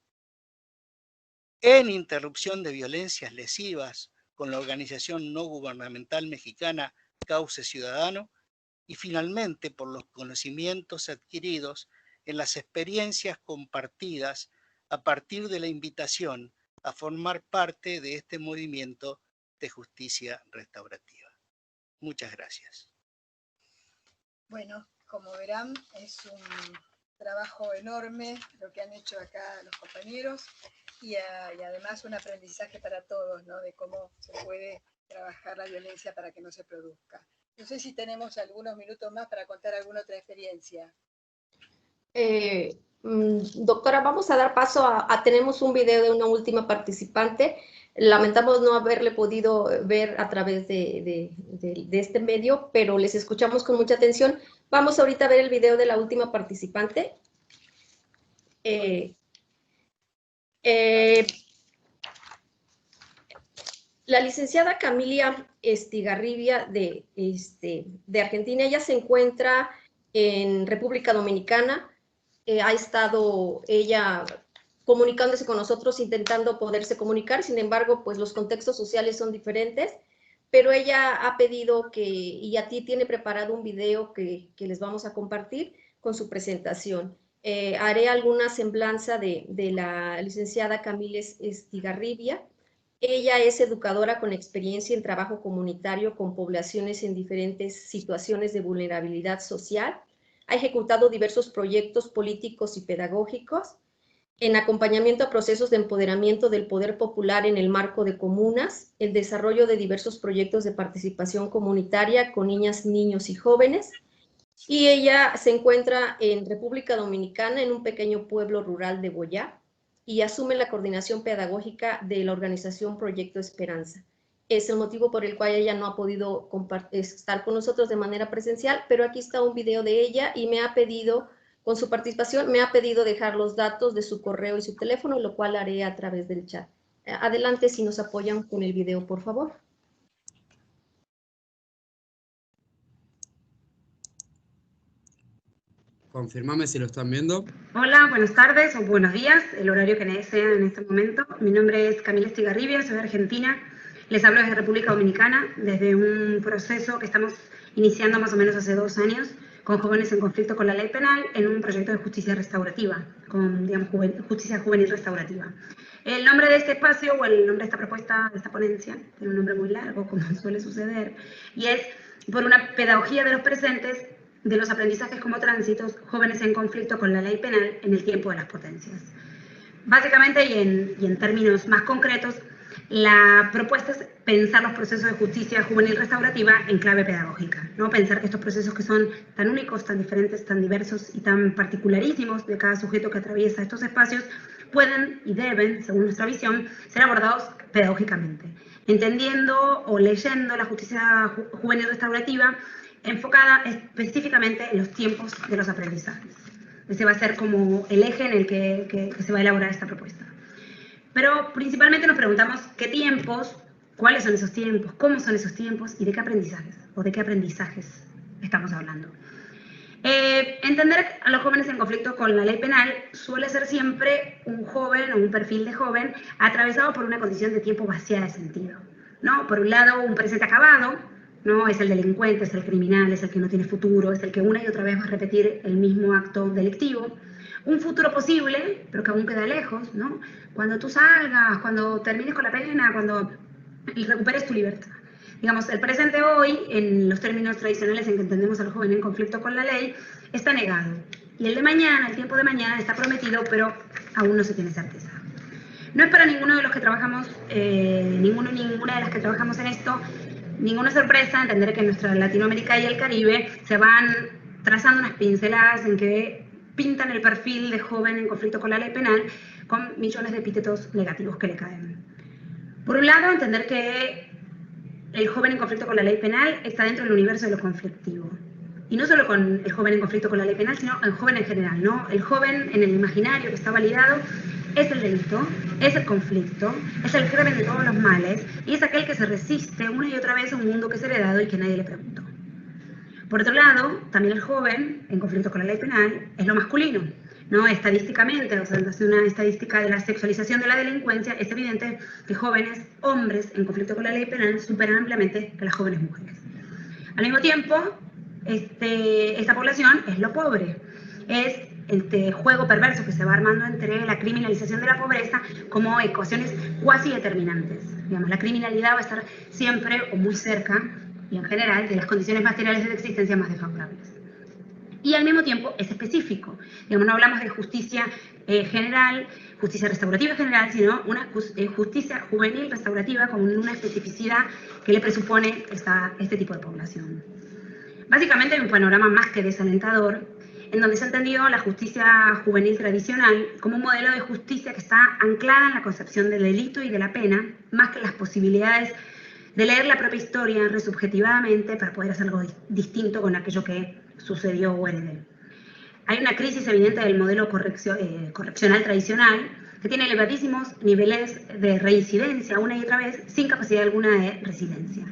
en interrupción de violencias lesivas con la organización no gubernamental mexicana Cauce Ciudadano y finalmente por los conocimientos adquiridos en las experiencias compartidas a partir de la invitación a formar parte de este movimiento de justicia restaurativa. Muchas gracias. Bueno, como verán, es un trabajo enorme lo que han hecho acá los compañeros y además un aprendizaje para todos, ¿no? De cómo se puede trabajar la violencia para que no se produzca. No sé si tenemos algunos minutos más para contar alguna otra experiencia. Doctora, vamos a dar paso tenemos un video de una última participante. Lamentamos no haberle podido ver a través de este medio, pero les escuchamos con mucha atención. Vamos ahorita a ver el video de la última participante. La licenciada Camilia Estigarribia de Argentina, ella se encuentra en República Dominicana. Ha estado ella comunicándose con nosotros, intentando poderse comunicar, sin embargo, pues los contextos sociales son diferentes, pero ella ha pedido y a ti tiene preparado un video que les vamos a compartir con su presentación. Haré alguna semblanza de la licenciada Camilia Estigarribia. Ella es educadora con experiencia en trabajo comunitario con poblaciones en diferentes situaciones de vulnerabilidad social. Ha ejecutado diversos proyectos políticos y pedagógicos en acompañamiento a procesos de empoderamiento del poder popular en el marco de comunas, el desarrollo de diversos proyectos de participación comunitaria con niñas, niños y jóvenes. Y ella se encuentra en República Dominicana, en un pequeño pueblo rural de Boyá, y asume la coordinación pedagógica de la organización Proyecto Esperanza. Es el motivo por el cual ella no ha podido estar con nosotros de manera presencial, pero aquí está un video de ella y me ha pedido, con su participación, me ha pedido dejar los datos de su correo y su teléfono, lo cual haré a través del chat. Adelante, si nos apoyan con el video, por favor. Confirmame si lo están viendo. Hola, buenas tardes o buenos días, el horario que sea en este momento. Mi nombre es Camilia Estigarribia, soy de Argentina. Les hablo desde República Dominicana, desde un proceso que estamos iniciando más o menos hace 2 años, con jóvenes en conflicto con la ley penal, en un proyecto de justicia restaurativa, con, digamos, justicia juvenil restaurativa. El nombre de este espacio, o el nombre de esta propuesta, de esta ponencia, tiene un nombre muy largo, como suele suceder, y es por una pedagogía de los presentes, de los aprendizajes como tránsitos, jóvenes en conflicto con la ley penal en el tiempo de las potencias. Básicamente, y en términos más concretos, la propuesta es pensar los procesos de justicia juvenil restaurativa en clave pedagógica, ¿no? Pensar que estos procesos que son tan únicos, tan diferentes, tan diversos y tan particularísimos de cada sujeto que atraviesa estos espacios, pueden y deben, según nuestra visión, ser abordados pedagógicamente, entendiendo o leyendo la justicia juvenil restaurativa enfocada específicamente en los tiempos de los aprendizajes. Ese va a ser como el eje en el que se va a elaborar esta propuesta. Pero principalmente nos preguntamos qué tiempos, cuáles son esos tiempos, cómo son esos tiempos y de qué aprendizajes o de qué aprendizajes estamos hablando. Entender a los jóvenes en conflicto con la ley penal suele ser siempre un joven o un perfil de joven atravesado por una condición de tiempo vaciada de sentido, ¿no? Por un lado, un presente acabado, ¿no? Es el delincuente, es el criminal, es el que no tiene futuro, es el que una y otra vez va a repetir el mismo acto delictivo. Un futuro posible, pero que aún queda lejos, ¿no? Cuando tú salgas, cuando termines con la pena, cuando recuperes tu libertad. Digamos, el presente hoy, en los términos tradicionales en que entendemos al joven en conflicto con la ley, está negado. Y el de mañana, el tiempo de mañana, está prometido, pero aún no se tiene certeza. No es para ninguno de los que trabajamos, ninguna de las que trabajamos en esto, ninguna sorpresa entender que en nuestra Latinoamérica y el Caribe se van trazando unas pinceladas en que pintan el perfil de joven en conflicto con la ley penal con millones de epítetos negativos que le caen. Por un lado, entender que el joven en conflicto con la ley penal está dentro del universo de lo conflictivo. Y no solo con el joven en conflicto con la ley penal, sino el joven en general, ¿no? El joven en el imaginario que está validado es el delito, es el conflicto, es el germen de todos los males y es aquel que se resiste una y otra vez a un mundo que es heredado y que nadie le preguntó. Por otro lado, también el joven en conflicto con la ley penal es lo masculino, ¿no? Estadísticamente, o sea, hace una estadística de la sexualización de la delincuencia, es evidente que jóvenes, hombres en conflicto con la ley penal superan ampliamente que las jóvenes mujeres. Al mismo tiempo, esta población es lo pobre. Es este juego perverso que se va armando entre la criminalización de la pobreza como ecuaciones cuasi determinantes. Digamos, la criminalidad va a estar siempre o muy cerca, y en general, de las condiciones materiales de existencia más desfavorables. Y al mismo tiempo es específico. Digamos, no hablamos de justicia general, justicia restaurativa general, sino una justicia juvenil restaurativa con una especificidad que le presupone este tipo de población. Básicamente hay un panorama más que desalentador, en donde se ha entendido la justicia juvenil tradicional como un modelo de justicia que está anclada en la concepción del delito y de la pena, más que en las posibilidades de leer la propia historia resubjetivamente para poder hacer algo distinto con aquello que sucedió o heredé. Hay una crisis evidente del modelo correccional tradicional que tiene elevadísimos niveles de reincidencia una y otra vez sin capacidad alguna de resiliencia.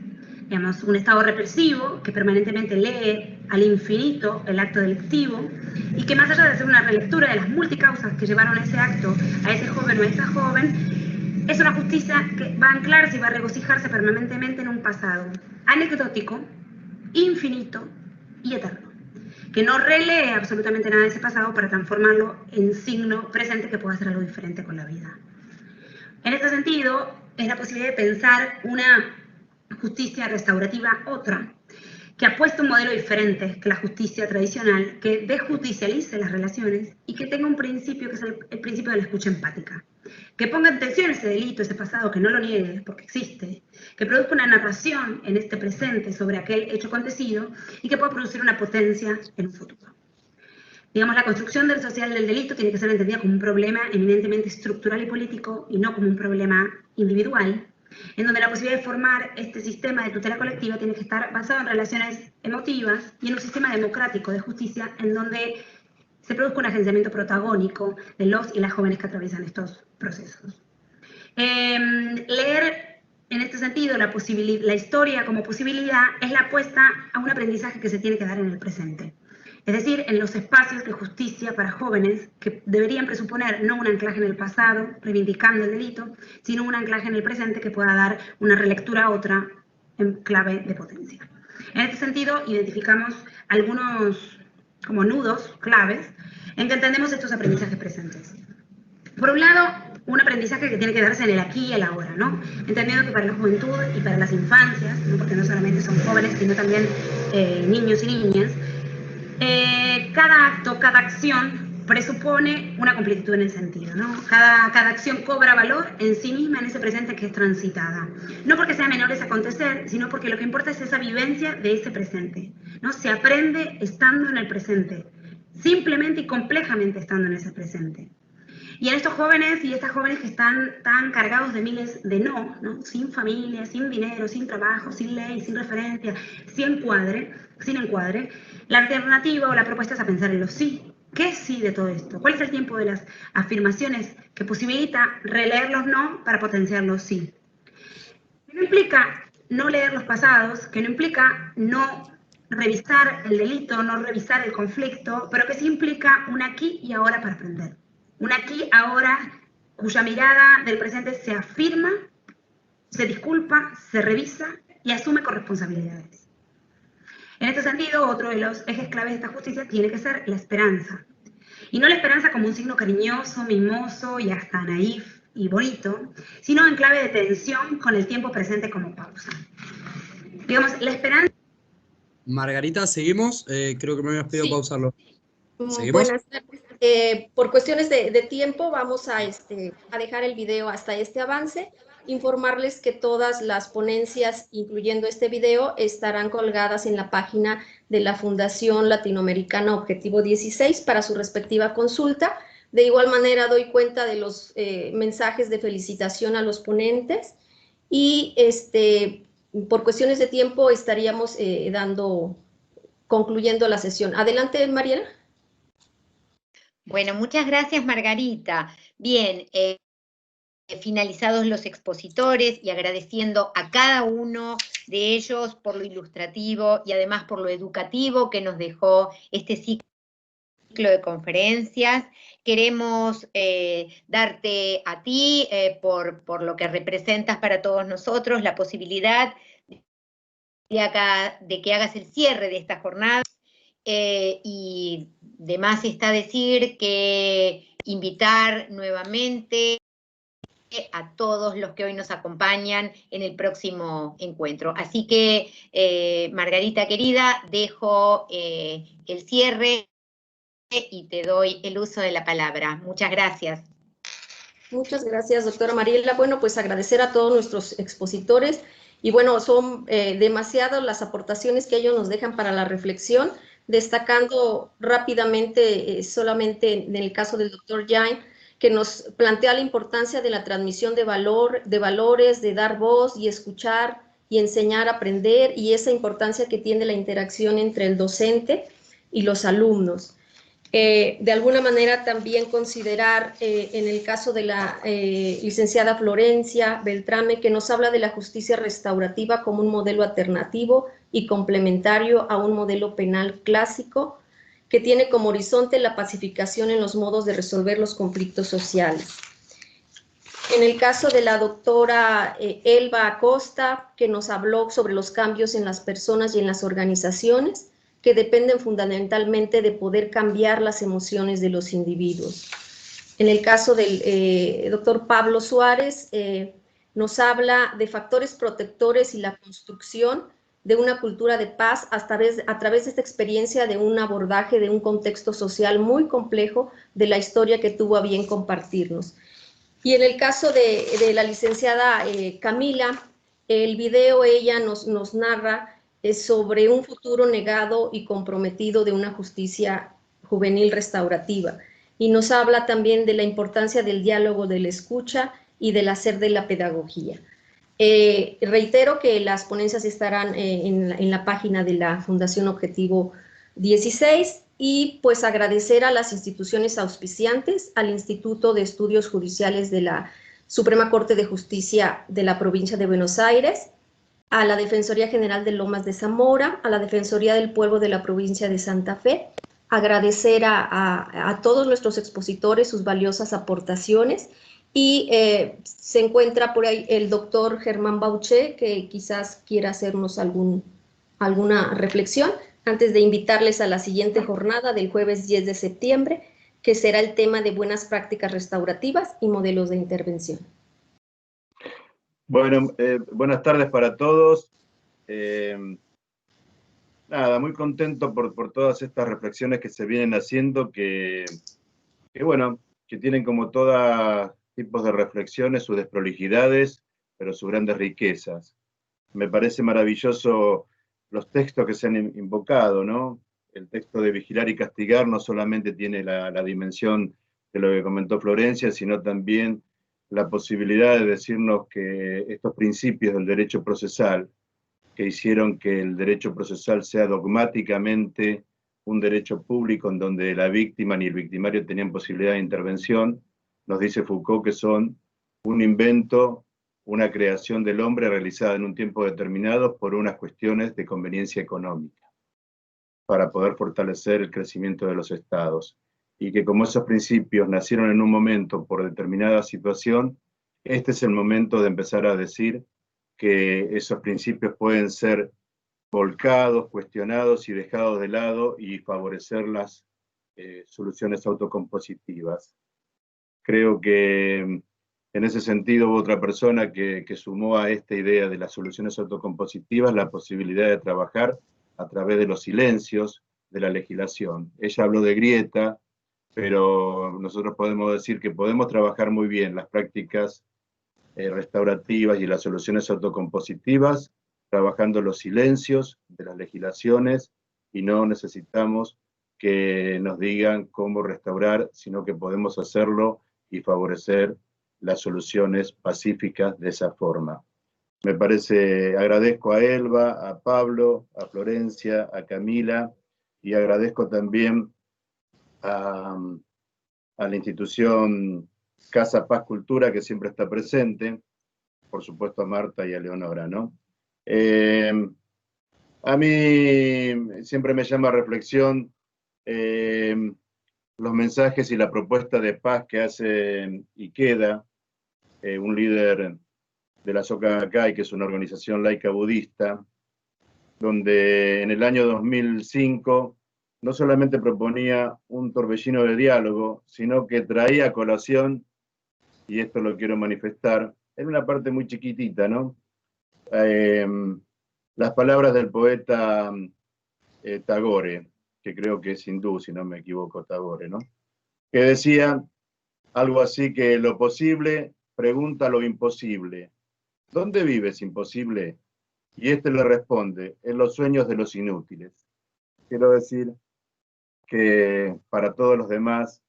Digamos, un Estado represivo que permanentemente lee al infinito el acto delictivo y que más allá de hacer una relectura de las multicausas que llevaron a ese acto, a ese joven o a esa joven, es una justicia que va a anclarse y va a regocijarse permanentemente en un pasado anecdótico, infinito y eterno, que no relee absolutamente nada de ese pasado para transformarlo en signo presente que pueda hacer algo diferente con la vida. En este sentido, es la posibilidad de pensar una justicia restaurativa otra, que apueste un modelo diferente que la justicia tradicional, que desjudicialice las relaciones y que tenga un principio que es el principio de la escucha empática, que ponga en tensión ese delito, ese pasado, que no lo niegue porque existe, que produzca una narración en este presente sobre aquel hecho acontecido y que pueda producir una potencia en un futuro. Digamos, la construcción del social del delito tiene que ser entendida como un problema eminentemente estructural y político y no como un problema individual, en donde la posibilidad de formar este sistema de tutela colectiva tiene que estar basado en relaciones emotivas y en un sistema democrático de justicia en donde se produzca un agenciamiento protagónico de los y las jóvenes que atraviesan estos procesos. Leer en este sentido la historia como posibilidad es la apuesta a un aprendizaje que se tiene que dar en el presente. Es decir, en los espacios de justicia para jóvenes que deberían presuponer no un anclaje en el pasado, reivindicando el delito, sino un anclaje en el presente que pueda dar una relectura a otra en clave de potencia. En este sentido, identificamos algunos como nudos claves en que entendemos estos aprendizajes presentes. Por un lado, un aprendizaje que tiene que darse en el aquí y el ahora, ¿no? Entendiendo que para la juventud y para las infancias, ¿no? Porque no solamente son jóvenes, sino también niños y niñas, cada acto, cada acción presupone una completitud en el sentido, ¿no? Cada acción cobra valor en sí misma en ese presente que es transitada. No porque sea menor ese acontecer, sino porque lo que importa es esa vivencia de ese presente, ¿no? Se aprende estando en el presente, simplemente y complejamente estando en ese presente. Y en estos jóvenes y estas jóvenes que están tan cargados de miles de no, sin familia, sin dinero, sin trabajo, sin ley, sin referencia, sin encuadre, la alternativa o la propuesta es a pensar en los sí. ¿Qué es sí de todo esto? ¿Cuál es el tiempo de las afirmaciones que posibilita releer los no para potenciar los sí? Que no implica no leer los pasados, que no implica no revisar el delito, no revisar el conflicto, pero que sí implica un aquí y ahora para aprender. Un aquí, ahora, cuya mirada del presente se afirma, se disculpa, se revisa y asume corresponsabilidades. En este sentido, otro de los ejes claves de esta justicia tiene que ser la esperanza. Y no la esperanza como un signo cariñoso, mimoso y hasta naif y bonito, sino en clave de tensión con el tiempo presente como pausa. Digamos, la esperanza... Margarita, ¿seguimos? Creo que me habías pedido pausarlo. ¿Seguimos? Buenas tardes. Por cuestiones de tiempo vamos a dejar el video hasta este avance. Informarles que todas las ponencias, incluyendo este video, estarán colgadas en la página de la Fundación Latinoamericana Objetivo 16 para su respectiva consulta. De igual manera doy cuenta de los mensajes de felicitación a los ponentes y por cuestiones de tiempo estaríamos concluyendo la sesión. Adelante, Mariela. Bueno, muchas gracias, Margarita. Bien, finalizados los expositores y agradeciendo a cada uno de ellos por lo ilustrativo y además por lo educativo que nos dejó este ciclo de conferencias. Queremos darte a ti, por lo que representas para todos nosotros, la posibilidad de que hagas el cierre de esta jornada. Y de más está decir que invitar nuevamente a todos los que hoy nos acompañan en el próximo encuentro. Así que, Margarita querida, dejo el cierre y te doy el uso de la palabra. Muchas gracias. Muchas gracias, doctora Mariela. Bueno, pues agradecer a todos nuestros expositores y bueno, son demasiadas las aportaciones que ellos nos dejan para la reflexión, destacando rápidamente solamente en el caso del doctor Jain, que nos plantea la importancia de la transmisión de valores, de dar voz y escuchar y enseñar a aprender, y esa importancia que tiene la interacción entre el docente y los alumnos. De alguna manera también considerar en el caso de la licenciada Florencia Beltrame, que nos habla de la justicia restaurativa como un modelo alternativo y complementario a un modelo penal clásico, que tiene como horizonte la pacificación en los modos de resolver los conflictos sociales. En el caso de la doctora Elba Acosta, que nos habló sobre los cambios en las personas y en las organizaciones, que dependen fundamentalmente de poder cambiar las emociones de los individuos. En el caso del doctor Pablo Suárez, nos habla de factores protectores y la construcción de una cultura de paz a través de esta experiencia de un abordaje de un contexto social muy complejo de la historia que tuvo a bien compartirnos. Y en el caso de la licenciada Camila, el video ella nos narra sobre un futuro negado y comprometido de una justicia juvenil restaurativa. Y nos habla también de la importancia del diálogo, de la escucha y del hacer de la pedagogía. Reitero que las ponencias estarán en la página de la Fundación Objetivo 16 y pues agradecer a las instituciones auspiciantes, al Instituto de Estudios Judiciales de la Suprema Corte de Justicia de la Provincia de Buenos Aires, a la Defensoría General de Lomas de Zamora, a la Defensoría del Pueblo de la Provincia de Santa Fe, agradecer a todos nuestros expositores sus valiosas aportaciones y se encuentra por ahí el doctor Germán Bauché, que quizás quiera hacernos alguna reflexión antes de invitarles a la siguiente jornada del jueves 10 de septiembre, que será el tema de buenas prácticas restaurativas y modelos de intervención. Bueno, buenas tardes para todos. Nada, muy contento por todas estas reflexiones que se vienen haciendo, que tienen como todos tipos de reflexiones, sus desprolijidades, pero sus grandes riquezas. Me parece maravilloso los textos que se han invocado, ¿no? El texto de vigilar y castigar no solamente tiene la dimensión de lo que comentó Florencia, sino también la posibilidad de decirnos que estos principios del derecho procesal, que hicieron que el derecho procesal sea dogmáticamente un derecho público en donde la víctima ni el victimario tenían posibilidad de intervención, nos dice Foucault que son un invento, una creación del hombre realizada en un tiempo determinado por unas cuestiones de conveniencia económica, para poder fortalecer el crecimiento de los estados. Y que como esos principios nacieron en un momento por determinada situación, este es el momento de empezar a decir que esos principios pueden ser volcados, cuestionados y dejados de lado y favorecer las soluciones autocompositivas. Creo que en ese sentido hubo otra persona que sumó a esta idea de las soluciones autocompositivas la posibilidad de trabajar a través de los silencios de la legislación. Ella habló de grieta, pero nosotros podemos decir que podemos trabajar muy bien las prácticas restaurativas y las soluciones autocompositivas, trabajando los silencios de las legislaciones, y no necesitamos que nos digan cómo restaurar, sino que podemos hacerlo y favorecer las soluciones pacíficas de esa forma. Me parece, agradezco a Elba, a Pablo, a Florencia, a Camila, y agradezco también a la institución Casa Paz Cultura, que siempre está presente, por supuesto a Marta y a Leonora, ¿no? A mí siempre me llama a reflexión los mensajes y la propuesta de paz que hace Ikeda, un líder de la Soka Gakkai, que es una organización laica budista, donde en el año 2005 no solamente proponía un torbellino de diálogo, sino que traía a colación, y esto lo quiero manifestar, en una parte muy chiquitita, ¿no? Las palabras del poeta Tagore, que creo que es hindú, si no me equivoco, Tagore, ¿no? Que decía algo así que lo posible pregunta lo imposible. ¿Dónde vives, imposible? Y este le responde, en los sueños de los inútiles. Quiero decir que para todos los demás,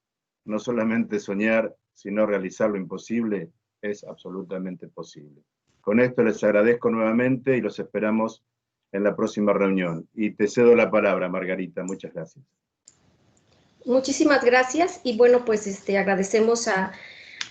no solamente soñar, sino realizar lo imposible, es absolutamente posible. Con esto les agradezco nuevamente y los esperamos en la próxima reunión. Y te cedo la palabra, Margarita. Muchas gracias. Muchísimas gracias y bueno, pues agradecemos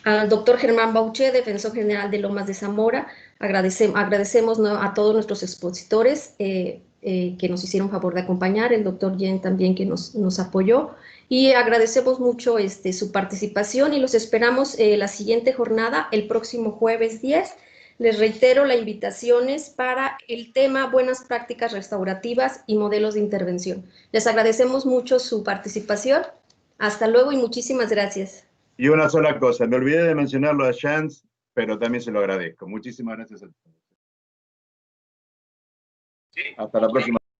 al doctor Germán Bauché, defensor general de Lomas de Zamora. Agradecemos a todos nuestros expositores que nos hicieron favor de acompañar, el doctor Yen también que nos apoyó, y agradecemos mucho su participación y los esperamos la siguiente jornada, el próximo jueves 10. Les reitero, la invitación es para el tema Buenas Prácticas Restaurativas y Modelos de Intervención. Les agradecemos mucho su participación. Hasta luego y muchísimas gracias. Y una sola cosa, me olvidé de mencionarlo a Chance, pero también se lo agradezco. Muchísimas gracias a todos. Hasta la próxima.